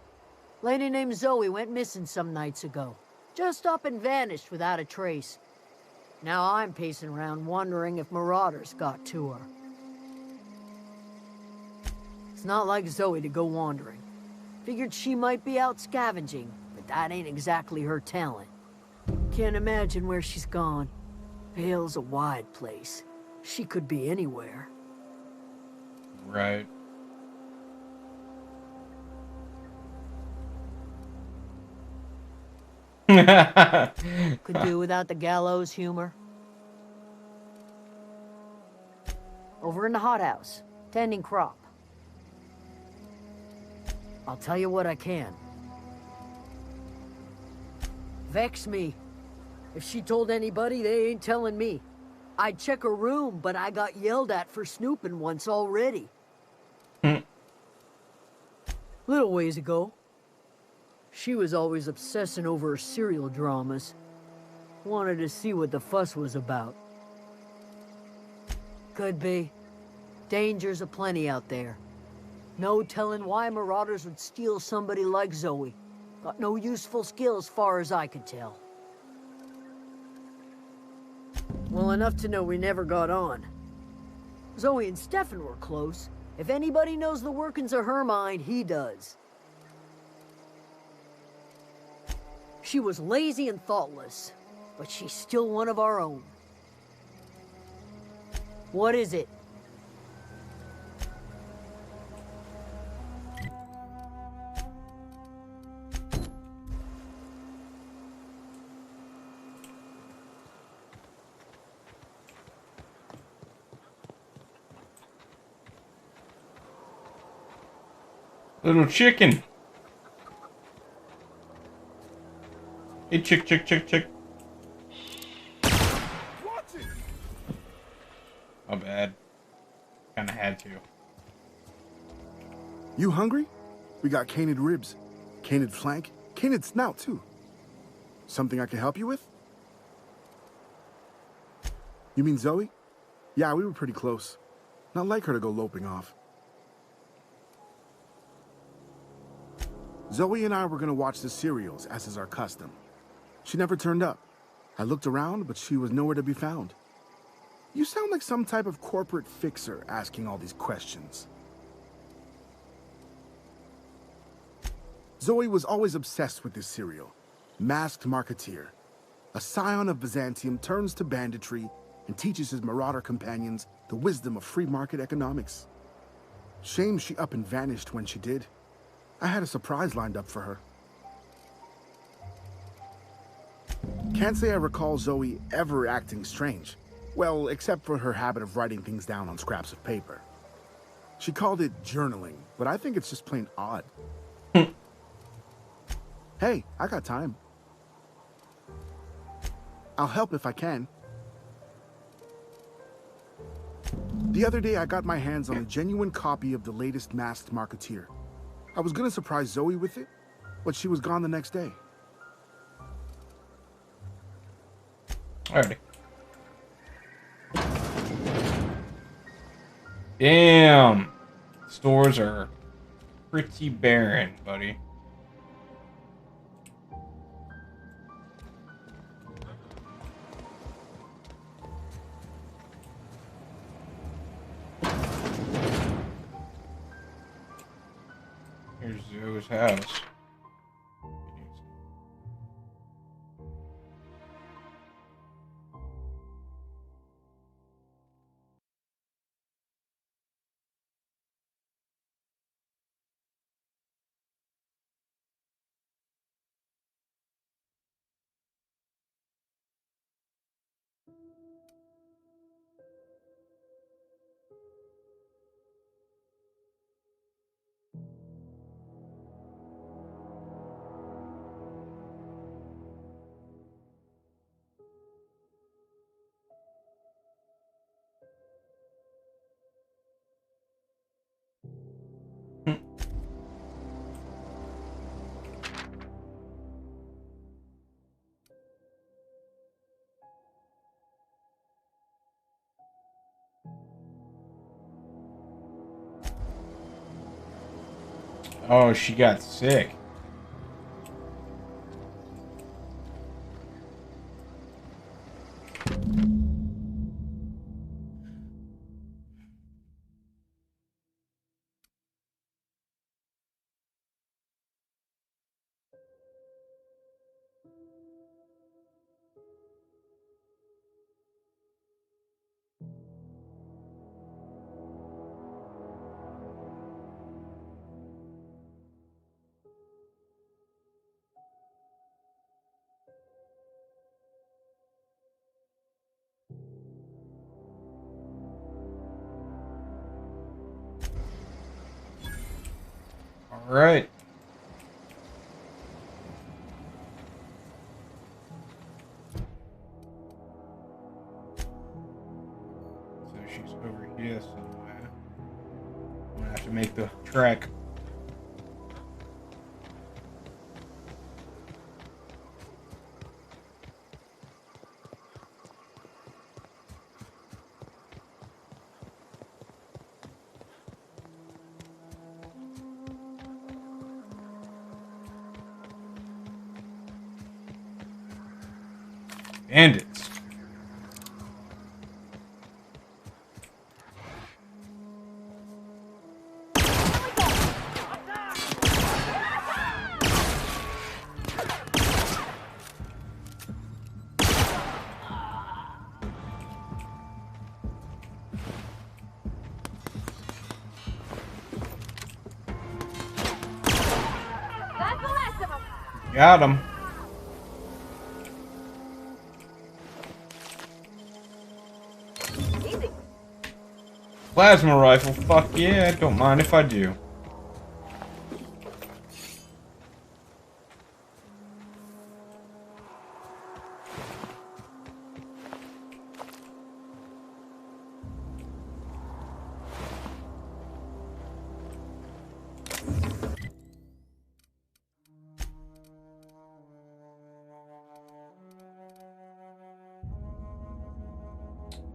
Lady named Zoe went missing some nights ago. Just up and vanished without a trace. Now I'm pacing around wondering if Marauders got to her. It's not like Zoe to go wandering. Figured she might be out scavenging, but that ain't exactly her talent. Can't imagine where she's gone. Vale's a wide place. She could be anywhere. Right. Could do without the gallows humor. Over in the hothouse, tending crop. I'll tell you what I can. Vex me. If she told anybody, they ain't telling me. I'd check her room, but I got yelled at for snooping once already. Little ways ago. She was always obsessing over her serial dramas. Wanted to see what the fuss was about. Could be. Dangers aplenty out there. No telling why Marauders would steal somebody like Zoe. Got no useful skills far as I could tell. Well, enough to know we never got on. Zoe and Stefan were close. If anybody knows the workings of her mind, he does. She was lazy and thoughtless, but she's still one of our own. What is it? Little chicken. Hey, chick. My bad. Kinda had to. You hungry? We got canid ribs, canid flank, canid snout too. Something I can help you with? You mean Zoe? Yeah, we were pretty close. Not like her to go loping off. Zoe and I were gonna watch the serials, as is our custom. She never turned up. I looked around, but she was nowhere to be found. You sound like some type of corporate fixer asking all these questions. Zoe was always obsessed with this serial. Masked Marketeer. A scion of Byzantium turns to banditry and teaches his marauder companions the wisdom of free market economics. Shame she up and vanished when she did. I had a surprise lined up for her. Can't say I recall Zoe ever acting strange. Well, except for her habit of writing things down on scraps of paper. She called it journaling, but I think it's just plain odd. Hey, I got time. I'll help if I can. The other day, I got my hands on a genuine copy of the latest Masked Marketeer. I was gonna surprise Zoe with it, but she was gone the next day. Alrighty. Damn. Stores are pretty barren, buddy. Here's Zoe's house. Oh, she got sick. All right. So she's over here somewhere. I'm gonna have to make the trek. Bandits. Got him. Plasma rifle, fuck yeah, don't mind if I do.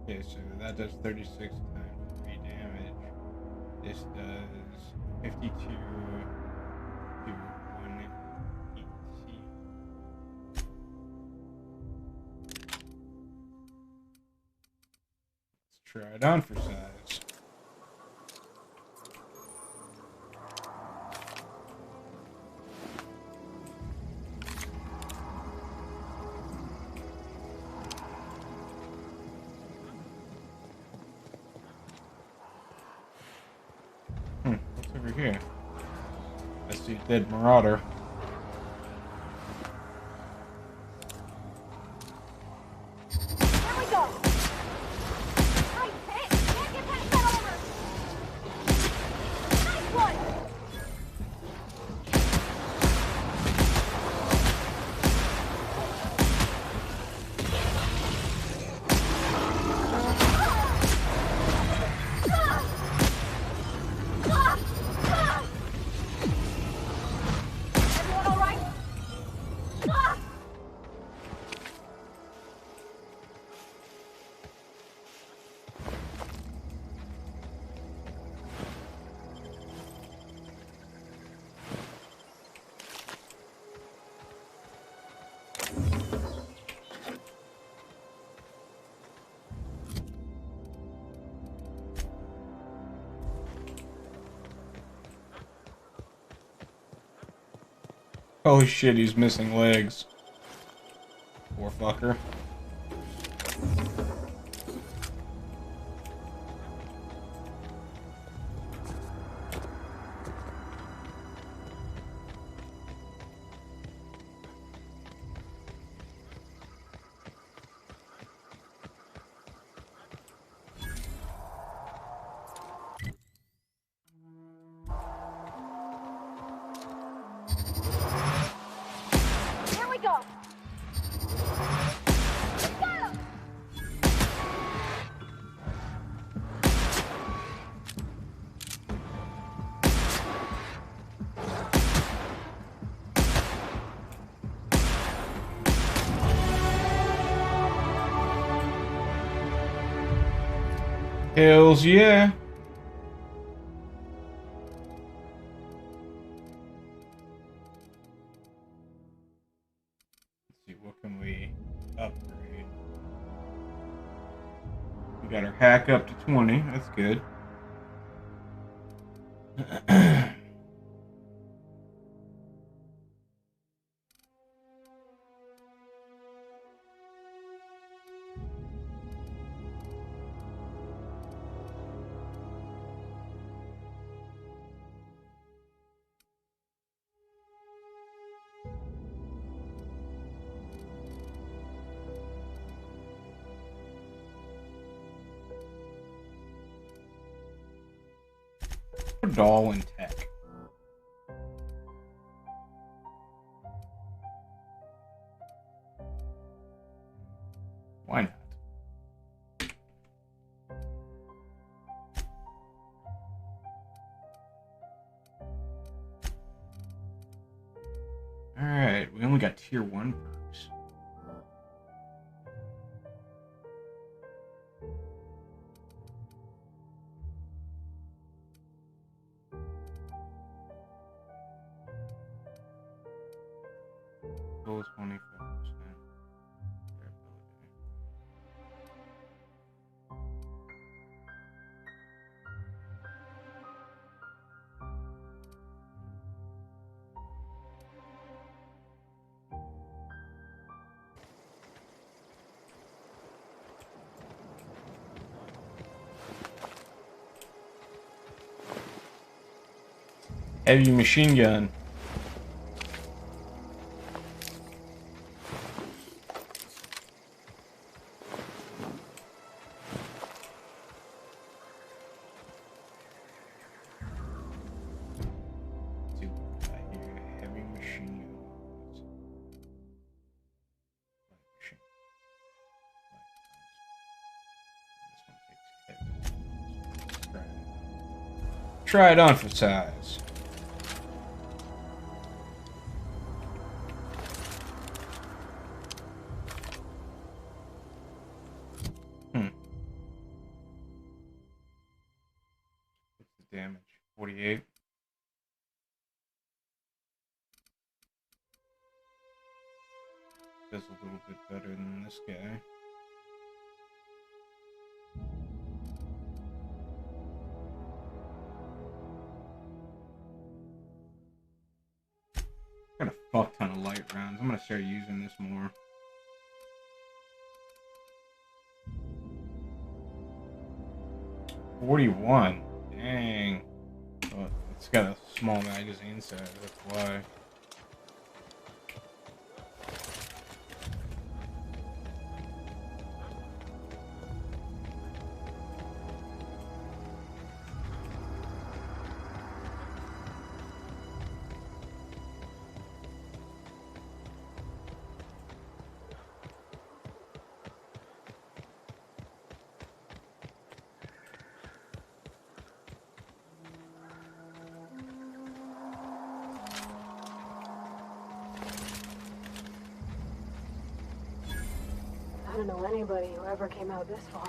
Okay, so that does 36 times 3 damage. This does 52 to 180. Let's try it on for size. What's over here? I see a dead marauder. Here we go! Hey, can't get past that armor! Oh shit, he's missing legs. Poor fucker. Here we go. Hells yeah. Let's see, what can we upgrade? We got our hack up to 20. That's good. Put it all in tech. Why not? Alright, we only got tier 1 perks. Full 25%. Heavy machine gun. Let's see what we got here. Heavy machine gun. This one takes heavy. Try it on for size. Damage 48. Does a little bit better than this guy. Got a fuck ton of light rounds. I'm gonna start using this more. $41. Dang. Oh, it's got a small magazine size, that's why. I don't know anybody who ever came out this far.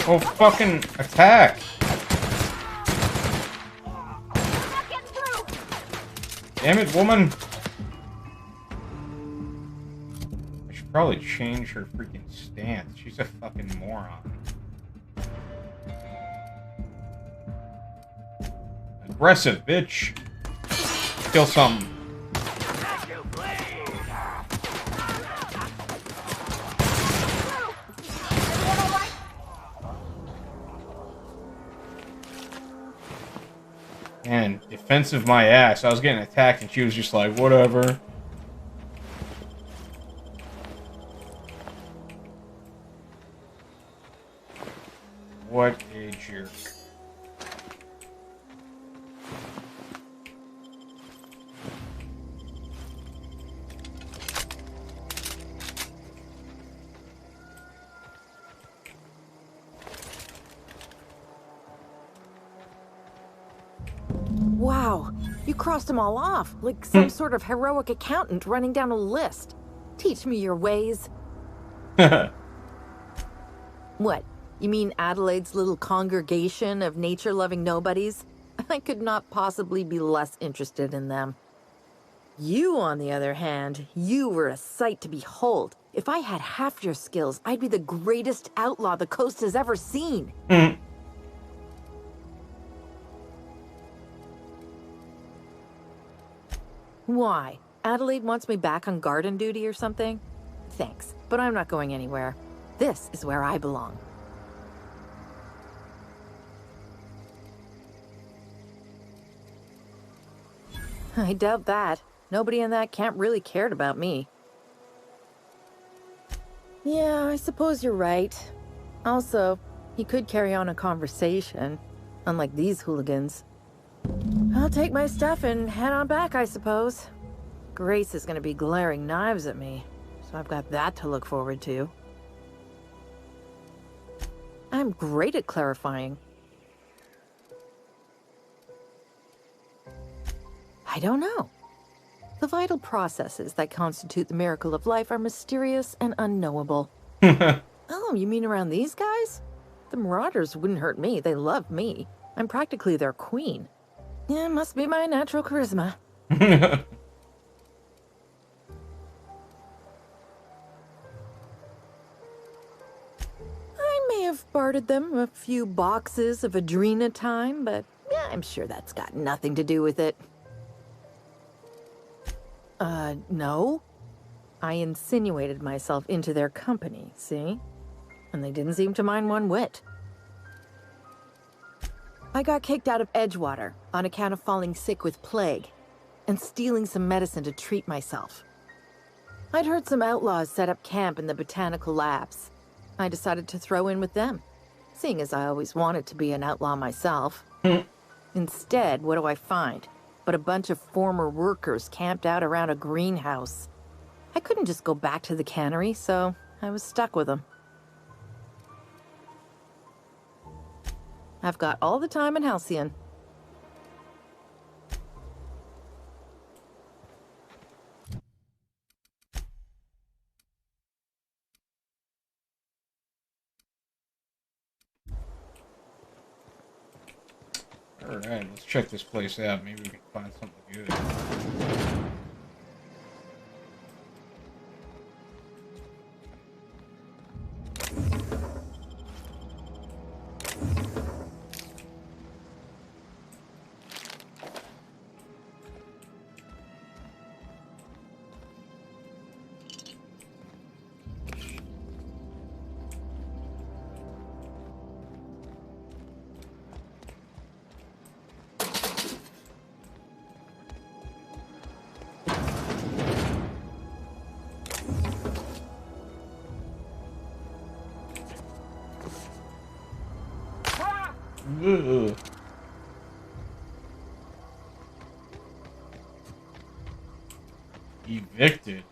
Oh, fucking attack! Damn it, woman! probably change her freaking stance. She's a fucking moron. Aggressive, bitch. Kill something. And defensive my ass. I was getting attacked and she was just like, whatever. What a jerk. Wow, you crossed them all off, like some sort of heroic accountant running down a list. Teach me your ways. What? You mean Adelaide's little congregation of nature-loving nobodies? I could not possibly be less interested in them. You, on the other hand, you were a sight to behold. If I had half your skills, I'd be the greatest outlaw the coast has ever seen. Why? Adelaide wants me back on garden duty or something? Thanks, but I'm not going anywhere. This is where I belong. I doubt that. Nobody in that camp really cared about me. Yeah, I suppose you're right. Also, he could carry on a conversation, unlike these hooligans. I'll take my stuff and head on back, I suppose. Grace is going to be glaring knives at me, so I've got that to look forward to. I'm great at clarifying. I don't know. The vital processes that constitute the miracle of life are mysterious and unknowable. Oh, you mean around these guys? The Marauders wouldn't hurt me. They love me. I'm practically their queen. Yeah, must be my natural charisma. I may have bartered them a few boxes of Adrena time, but yeah, I'm sure that's got nothing to do with it. No. I insinuated myself into their company, see? And they didn't seem to mind one whit. I got kicked out of Edgewater on account of falling sick with plague and stealing some medicine to treat myself. I'd heard some outlaws set up camp in the botanical labs. I decided to throw in with them, seeing as I always wanted to be an outlaw myself. Instead, what do I find? But a bunch of former workers camped out around a greenhouse. I couldn't just go back to the cannery, so I was stuck with them. I've got all the time in Halcyon. Alright, let's check this place out. Maybe we can find something good. Ugh. Evicted.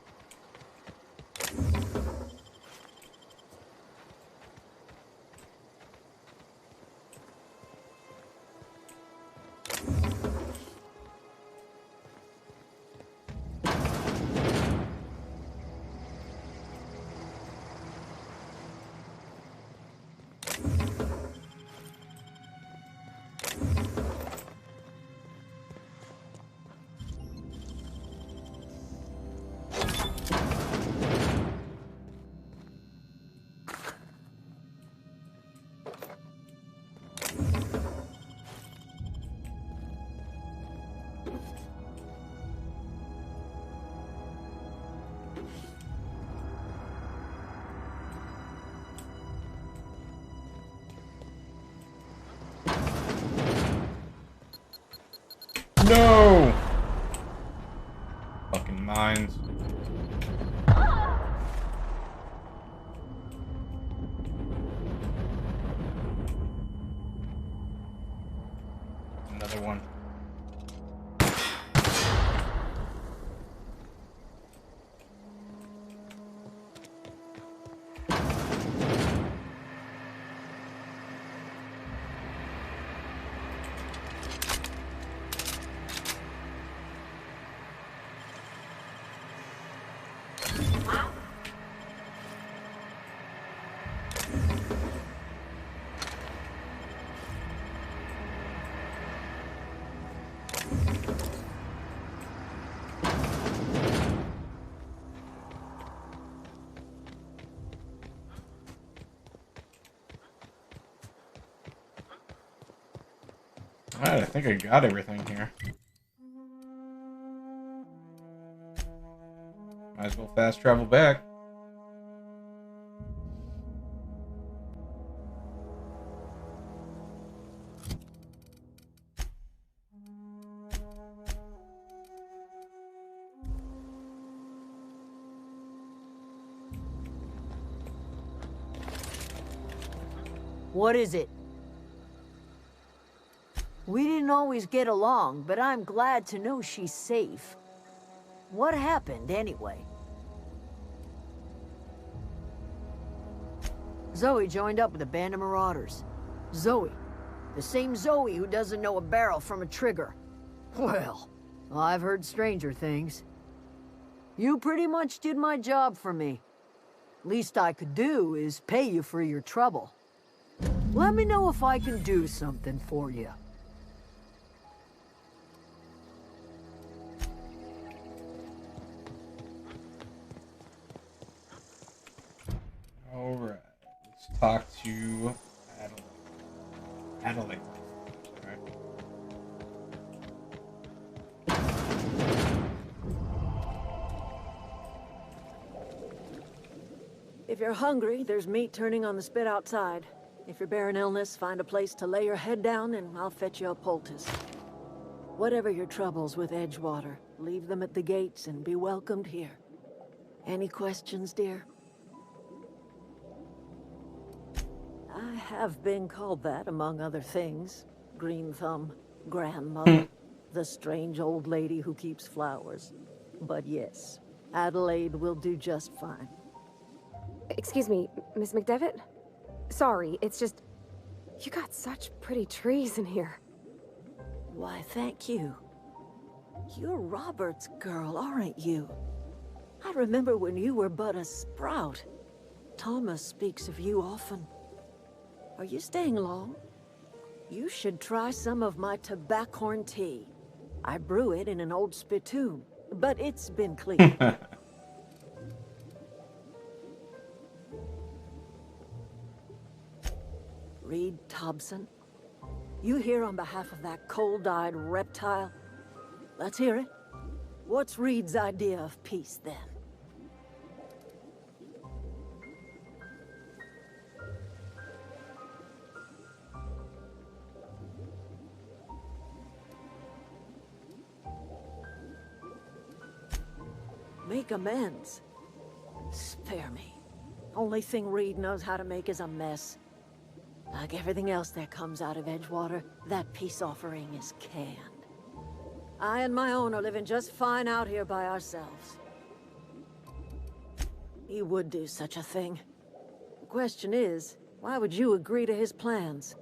No! Fucking mines. Another one. Alright, I think I got everything here. Might as well fast travel back. What is it? We didn't always get along, but I'm glad to know she's safe. What happened, anyway? Zoe joined up with a band of marauders. Zoe. The same Zoe who doesn't know a barrel from a trigger. Well, I've heard stranger things. You pretty much did my job for me. Least I could do is pay you for your trouble. Let me know if I can do something for you. Alright, let's talk to Adelaide. Alright. If you're hungry, there's meat turning on the spit outside. If you're bearing illness, find a place to lay your head down and I'll fetch you a poultice. Whatever your troubles with Edgewater, leave them at the gates and be welcomed here. Any questions, dear? I have been called that, among other things. Green Thumb, Grandmother, the strange old lady who keeps flowers. But yes, Adelaide will do just fine. Excuse me, Miss McDevitt? Sorry, it's just... You got such pretty trees in here. Why, thank you. You're Robert's girl, aren't you? I remember when you were but a sprout. Thomas speaks of you often. Are you staying long? You should try some of my tobaccorn tea. I brew it in an old spittoon, but it's been cleaned. Reed Thompson, you here on behalf of that cold-eyed reptile? Let's hear it. What's Reed's idea of peace, then? Make amends. Spare me. Only thing Reed knows how to make is a mess. Like everything else that comes out of Edgewater, that peace offering is canned. I and my own are living just fine out here by ourselves. He would do such a thing. The question is, why would you agree to his plans?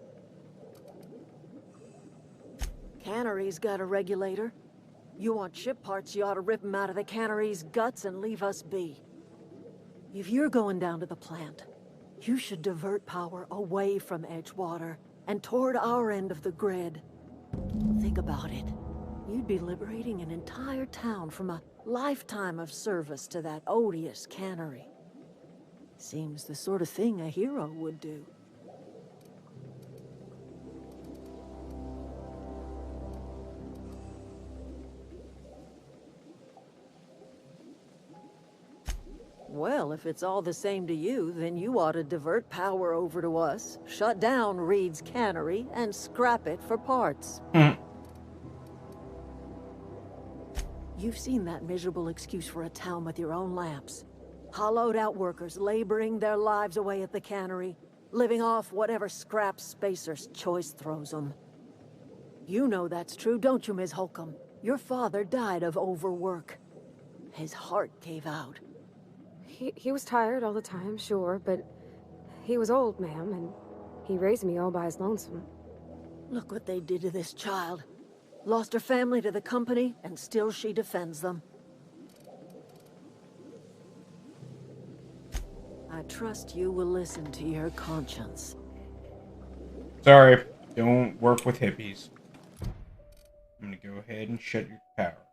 Cannery's got a regulator. You want ship parts, you ought to rip them out of the cannery's guts and leave us be. If you're going down to the plant, you should divert power away from Edgewater and toward our end of the grid. Think about it. You'd be liberating an entire town from a lifetime of service to that odious cannery. Seems the sort of thing a hero would do. Well, if it's all the same to you, then you ought to divert power over to us, shut down Reed's cannery, and scrap it for parts. You've seen that miserable excuse for a town with your own lamps. Hollowed out workers laboring their lives away at the cannery, living off whatever scrap Spacer's choice throws them. You know that's true, don't you, Ms. Holcomb? Your father died of overwork. His heart gave out. He was tired all the time, sure, but he was old, ma'am, and he raised me all by his lonesome. Look what they did to this child. Lost her family to the company, and still she defends them. I trust you will listen to your conscience. Sorry, don't work with hippies. I'm gonna go ahead and shut your power off.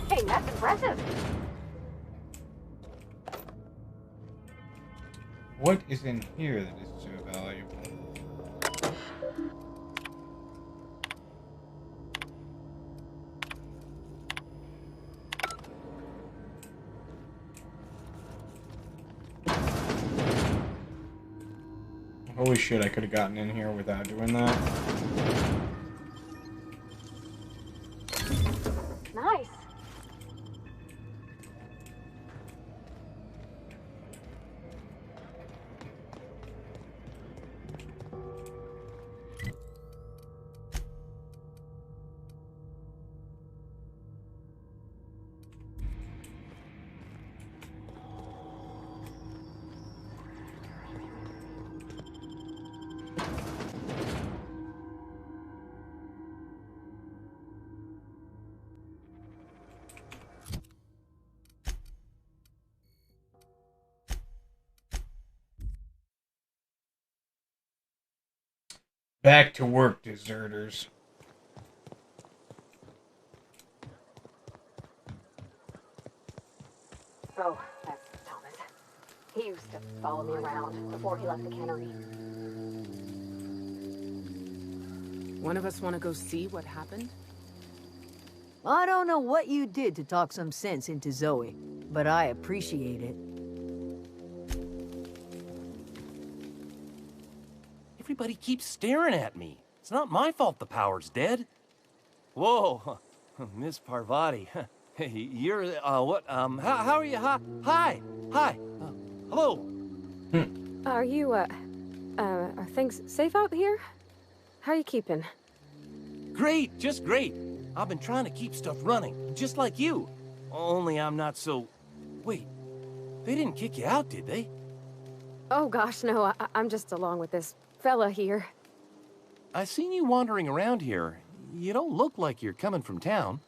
Hey, that's impressive. What is in here that is so valuable? Holy shit, I could have gotten in here without doing that. Nice. Back to work, deserters. Oh, that's Thomas. He used to follow me around before he left the cannery. One of us want to go see what happened? I don't know what you did to talk some sense into Zoe, but I appreciate it. Everybody keeps staring at me. It's not my fault the power's dead. Whoa, Miss Parvati. Hey, you're, what, how are you? Hi, hello. Are you, are things safe out here? How are you keeping? Great, just great. I've been trying to keep stuff running, just like you. Only I'm not so... Wait, they didn't kick you out, did they? Oh gosh, no, I'm just along with this fella here. I seen you wandering around here. You don't look like you're coming from town.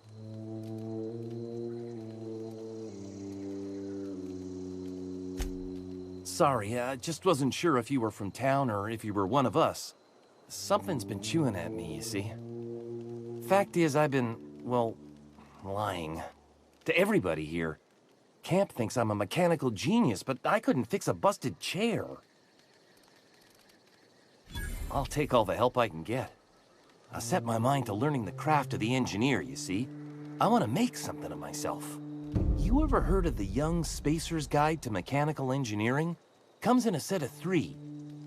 Sorry, I just wasn't sure if you were from town or if you were one of us. Something's been chewing at me, you see. Fact is, I've been, well, lying. To everybody here. Camp thinks I'm a mechanical genius, but I couldn't fix a busted chair. I'll take all the help I can get. I set my mind to learning the craft of the engineer, you see. I want to make something of myself. You ever heard of the Young Spacer's Guide to Mechanical Engineering? Comes in a set of 3.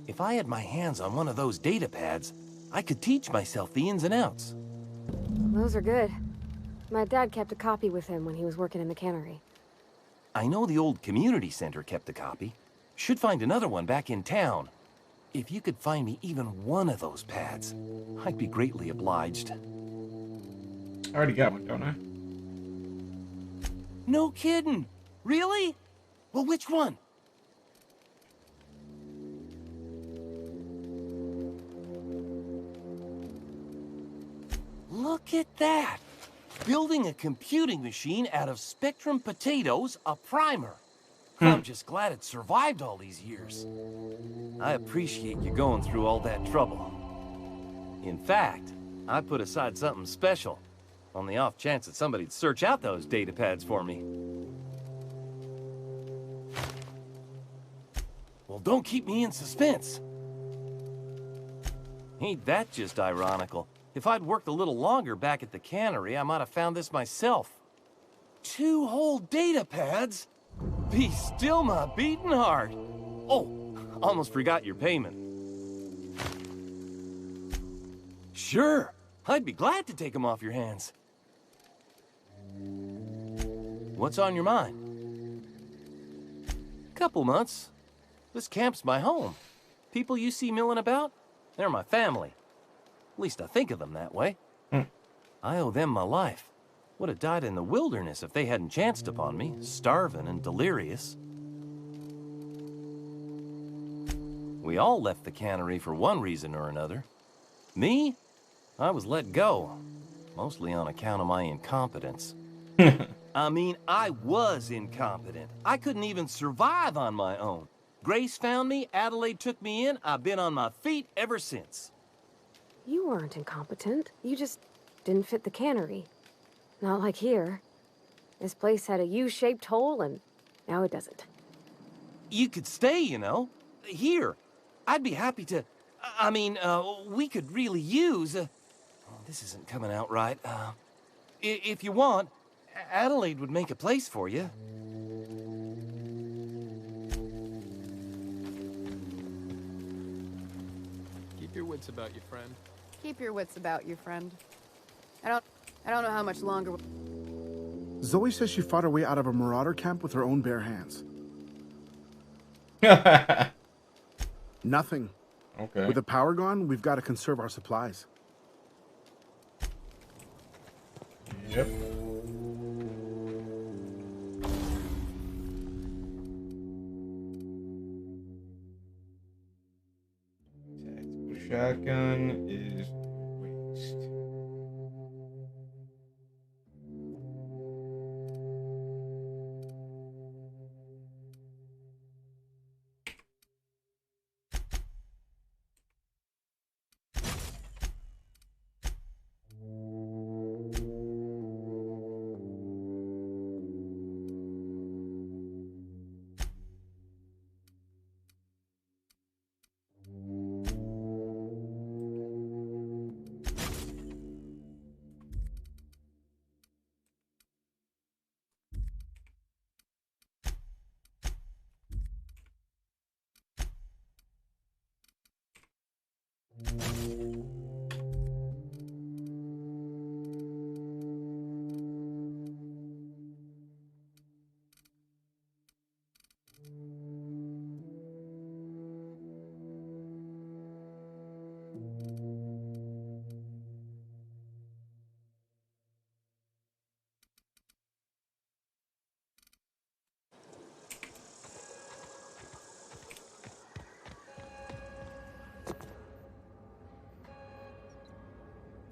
If I had my hands on one of those data pads, I could teach myself the ins and outs. Those are good. My dad kept a copy with him when he was working in the cannery. I know the old community center kept a copy. Should find another one back in town. If you could find me even one of those pads, I'd be greatly obliged. I already got one, don't I? No kidding. Really? Well, which one? Look at that. Building a computing machine out of Spectrum potatoes, a primer. I'm just glad it survived all these years. I appreciate you going through all that trouble. In fact, I put aside something special on the off chance that somebody'd search out those data pads for me. Well, don't keep me in suspense. Ain't that just ironical? If I'd worked a little longer back at the cannery, I might have found this myself. 2 whole data pads? Be still my beating heart. Oh, almost forgot your payment. Sure, I'd be glad to take them off your hands. What's on your mind? Couple months. This camp's my home. People you see milling about, they're my family. At least I think of them that way. I owe them my life. Would have died in the wilderness if they hadn't chanced upon me, starving and delirious. We all left the cannery for one reason or another. Me? I was let go, mostly on account of my incompetence. I mean, I was incompetent. I couldn't even survive on my own. Grace found me, Adelaide took me in, I've been on my feet ever since. You weren't incompetent. You just didn't fit the cannery. Not like here. This place had a U-shaped hole, and now it doesn't. You could stay, you know. Here. I'd be happy to... I mean, we could really use... oh, this isn't coming out right. If you want, Adelaide would make a place for you. Keep your wits about you, friend. Keep your wits about you, friend. I don't know how much longer... Zoe says she fought her way out of a marauder camp with her own bare hands. Nothing. Okay. With the power gone, we've got to conserve our supplies. Yep. Tactical shotgun is waste.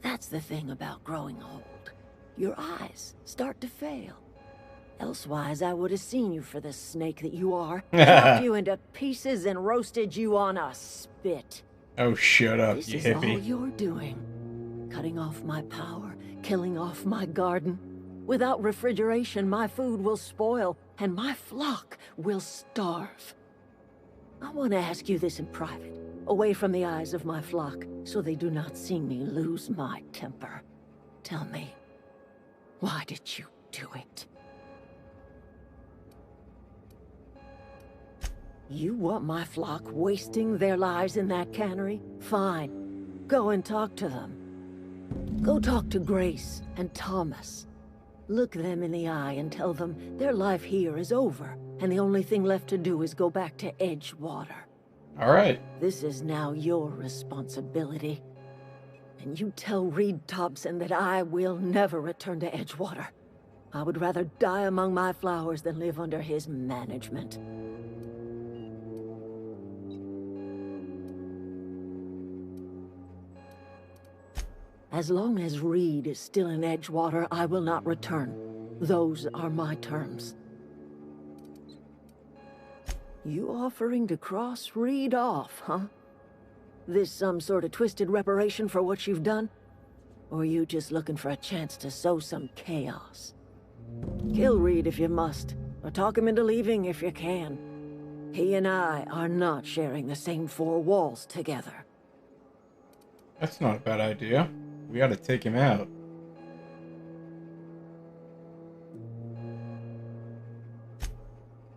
That's the thing about growing old. Your eyes start to fail. Elsewise, I would have seen you for the snake that you are, chopped you into pieces and roasted you on a spit. Oh, shut up, This you is all hippie. you're doing. Cutting off my power, killing off my garden. Without refrigeration, my food will spoil, and my flock will starve. I want to ask you this in private, away from the eyes of my flock, so they do not see me lose my temper. Tell me, why did you do it? You want my flock wasting their lives in that cannery? Fine. Go and talk to them. Go talk to Grace and Thomas. Look them in the eye and tell them their life here is over, and the only thing left to do is go back to Edgewater. All right. This is now your responsibility. And you tell Reed Thompson that I will never return to Edgewater. I would rather die among my flowers than live under his management. As long as Reed is still in Edgewater, I will not return. Those are my terms. You offering to cross Reed off, huh? This some sort of twisted reparation for what you've done? Or you just looking for a chance to sow some chaos? Kill Reed if you must, or talk him into leaving if you can. He and I are not sharing the same four walls together. That's not a bad idea. We gotta take him out.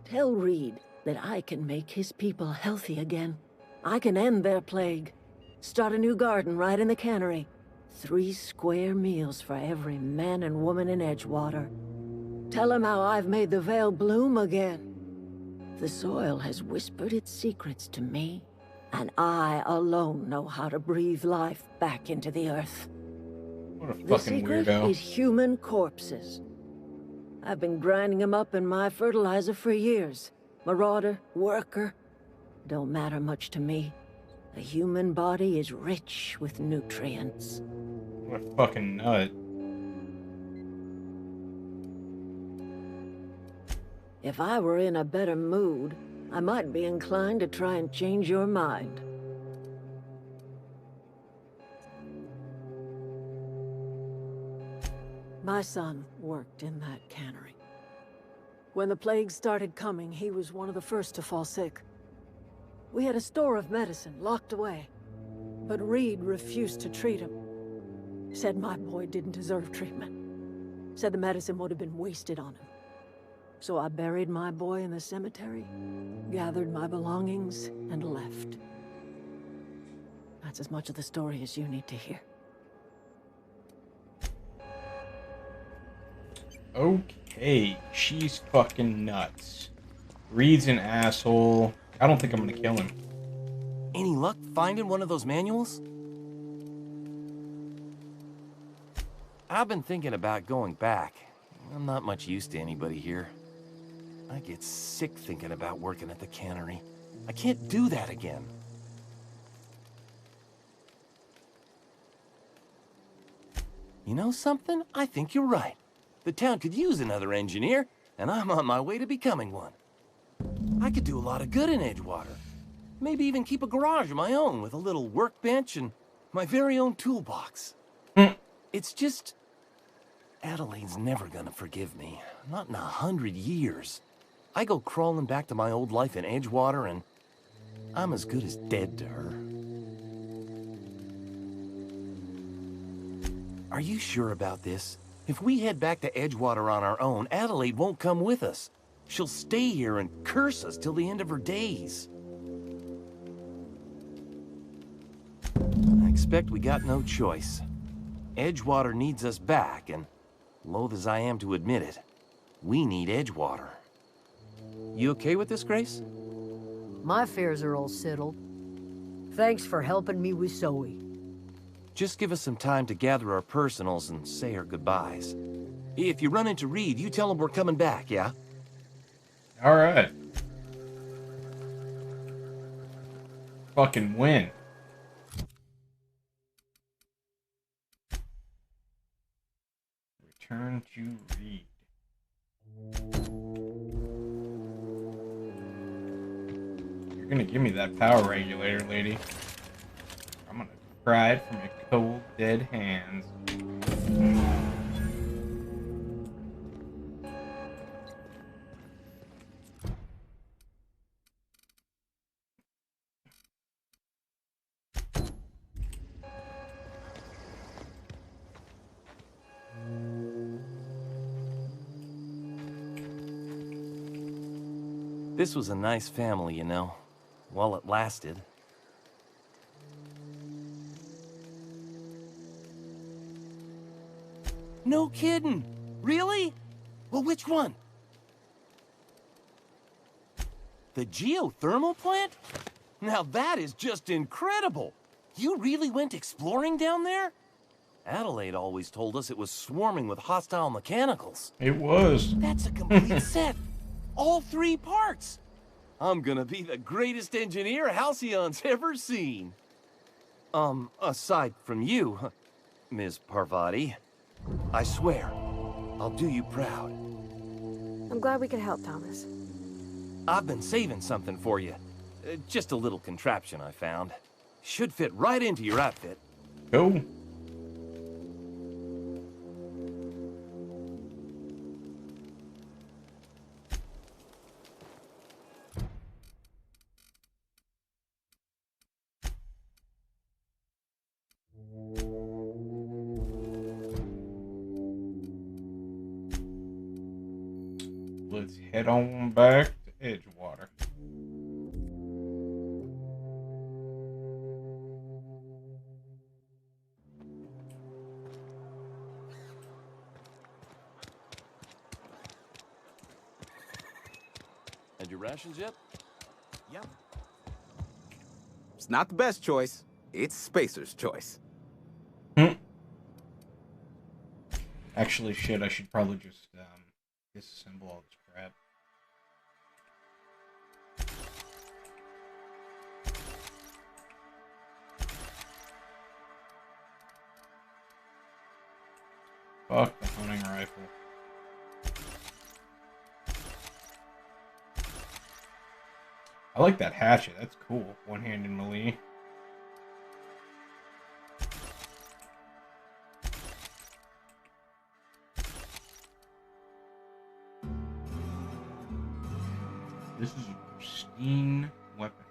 Tell Reed that I can make his people healthy again. I can end their plague. Start a new garden right in the cannery. 3 square meals for every man and woman in Edgewater. Tell him how I've made the Vale bloom again. The soil has whispered its secrets to me, and I alone know how to breathe life back into the earth. What a The fucking secret weirdo. is human corpses. I've been grinding them up in my fertilizer for years. Marauder, worker, don't matter much to me. The human body is rich with nutrients. What a fucking nut. If I were in a better mood, I might be inclined to try and change your mind. My son worked in that cannery. When the plague started coming, he was one of the first to fall sick. We had a store of medicine locked away, but Reed refused to treat him. Said my boy didn't deserve treatment. Said the medicine would have been wasted on him. So I buried my boy in the cemetery, gathered my belongings, and left. That's as much of the story as you need to hear. Okay, she's fucking nuts. Reed's an asshole. I don't think I'm gonna kill him. Any luck finding one of those manuals? I've been thinking about going back. I'm not much use to anybody here. I get sick thinking about working at the cannery. I can't do that again. You know something? I think you're right. The town could use another engineer, and I'm on my way to becoming one. I could do a lot of good in Edgewater. Maybe even keep a garage of my own with a little workbench and my very own toolbox. It's just... Adelaide's never gonna forgive me. Not in 100 years. I go crawling back to my old life in Edgewater, and I'm as good as dead to her. Are you sure about this? If we head back to Edgewater on our own, Adelaide won't come with us. She'll stay here and curse us till the end of her days. I expect we got no choice. Edgewater needs us back, and loath as I am to admit it, we need Edgewater. You okay with this, Grace? My fears are all settled. Thanks for helping me with Zoe. Just give us some time to gather our personals and say our goodbyes. If you run into Reed, you tell him we're coming back, yeah? All right. Fucking win. Return to Reed. You're gonna give me that power regulator, lady. I'm gonna pry it from your cold, dead hands. This was a nice family, you know, while it lasted. No kidding! Really? Well, which one? The geothermal plant? Now that is just incredible! You really went exploring down there? Adelaide always told us it was swarming with hostile mechanicals. It was. That's a complete set. All 3 parts. I'm gonna be the greatest engineer Halcyon's ever seen. Aside from you, Ms. Parvati. I swear, I'll do you proud. I'm glad we could help, Thomas. I've been saving something for you. Just a little contraption I found. Should fit right into your outfit. Go. Let's head on back to Edgewater. Had your rations yet? Yep. It's not the best choice. It's Spacer's choice. Actually, shit, I should probably just disassemble all this crap. Fuck the hunting rifle. I like that hatchet. That's cool. One-handed melee. This is a pristine weapon.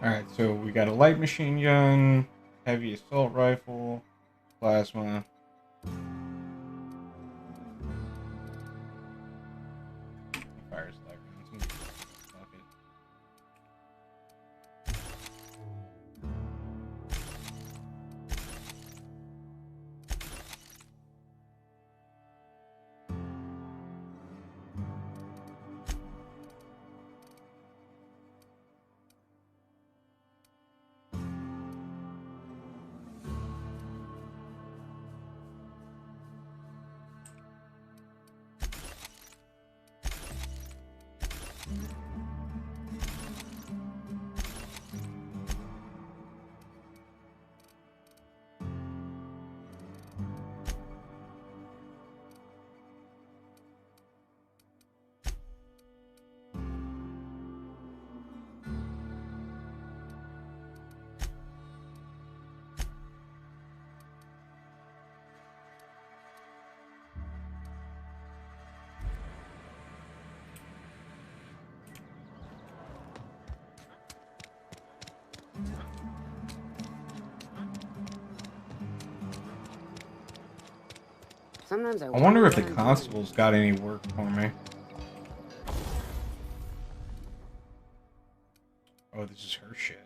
Alright, so we got a light machine gun, heavy assault rifle, plasma. Fire slug guns. Fuck it. Sometimes I wonder if the constable's got any work for me. Oh, this is her shit.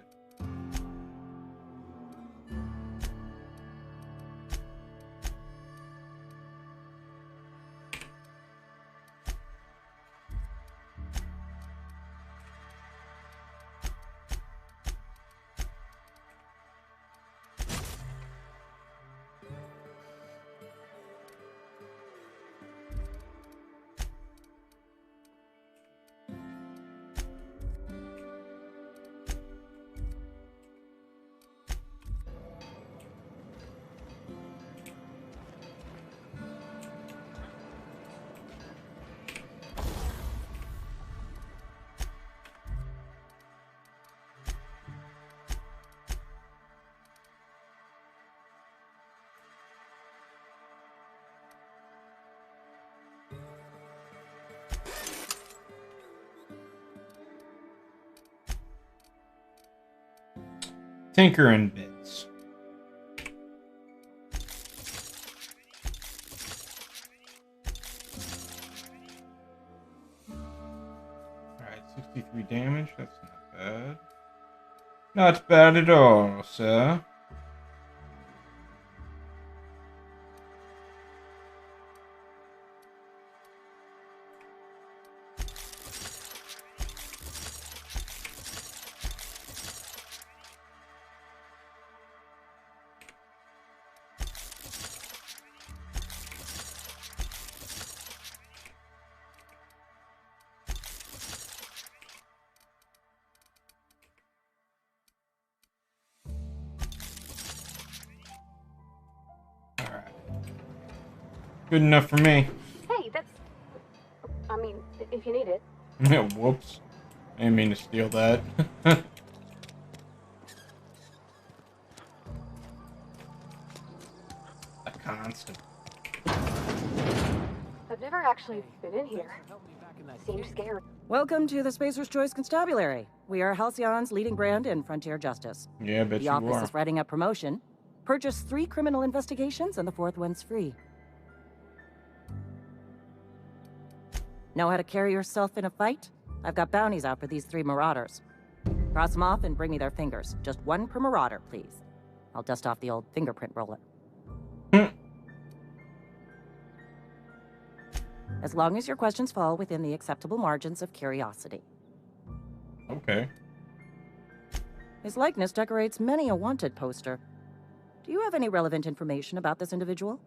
tinkering bits. Alright, 63 damage. That's not bad. Not bad at all, sir. Good enough for me. Hey, that's... I mean, if you need it. Whoops. I didn't mean to steal that. A constant. I've never actually been in here. Seems scary. Welcome to the Spacer's Choice Constabulary. We are Halcyon's leading brand in frontier justice. Yeah, I bet the you office are. is writing up promotion. Purchase 3 criminal investigations and the 4th one's free. Know how to carry yourself in a fight? I've got bounties out for these 3 marauders. Cross them off and bring me their fingers. Just 1 per marauder, please. I'll dust off the old fingerprint roller. As long as your questions fall within the acceptable margins of curiosity. Okay. His likeness decorates many a wanted poster. Do you have any relevant information about this individual?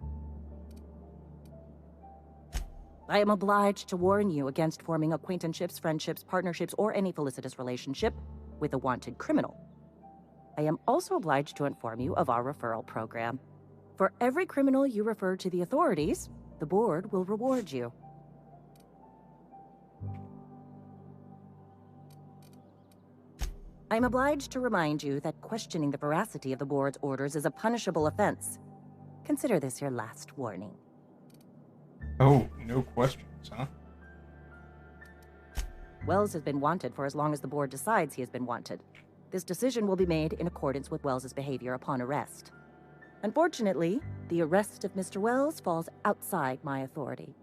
I am obliged to warn you against forming acquaintanceships, friendships, partnerships, or any felicitous relationship with a wanted criminal. I am also obliged to inform you of our referral program. For every criminal you refer to the authorities, the board will reward you. I am obliged to remind you that questioning the veracity of the board's orders is a punishable offense. Consider this your last warning. Oh, no questions, huh? Wells has been wanted for as long as the board decides he has been wanted. This decision will be made in accordance with Wells's behavior upon arrest. Unfortunately, the arrest of Mr. Wells falls outside my authority.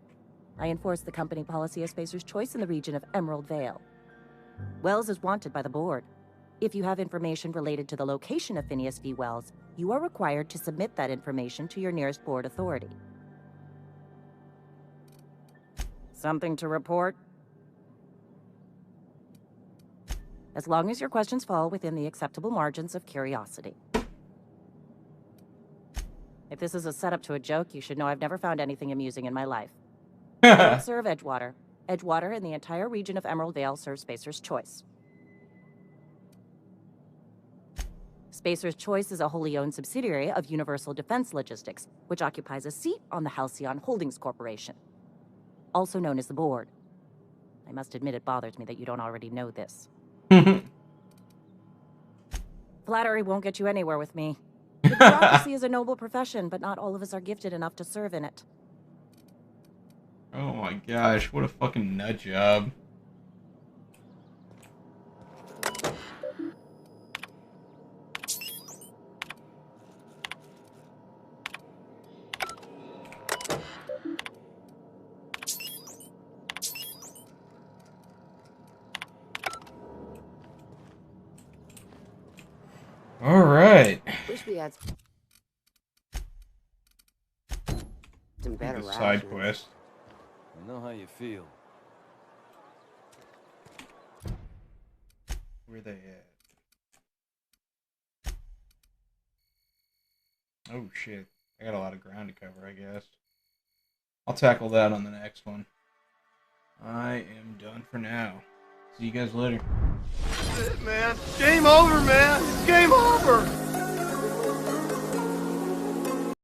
I enforce the company policy of Spacer's Choice in the region of Emerald Vale. Wells is wanted by the board. If you have information related to the location of Phineas V. Wells, you are required to submit that information to your nearest board authority. Something to report? As long as your questions fall within the acceptable margins of curiosity. If this is a setup to a joke, you should know I've never found anything amusing in my life. I don't serve Edgewater. Edgewater and the entire region of Emerald Vale serves Spacer's Choice. Spacer's Choice is a wholly owned subsidiary of Universal Defense Logistics, which occupies a seat on the Halcyon Holdings Corporation, also known as the board. I must admit it bothers me that you don't already know this. Flattery won't get you anywhere with me. Bureaucracy is a noble profession, but not all of us are gifted enough to serve in it. Oh my gosh, what a fucking nut job. All right. Wish we had some better The side rations. quest. I know how you feel. Where they at? Oh shit. I got a lot of ground to cover, I guess. I'll tackle that on the next one. I am done for now. See you guys later. That's it, man. Game over, man. Game over.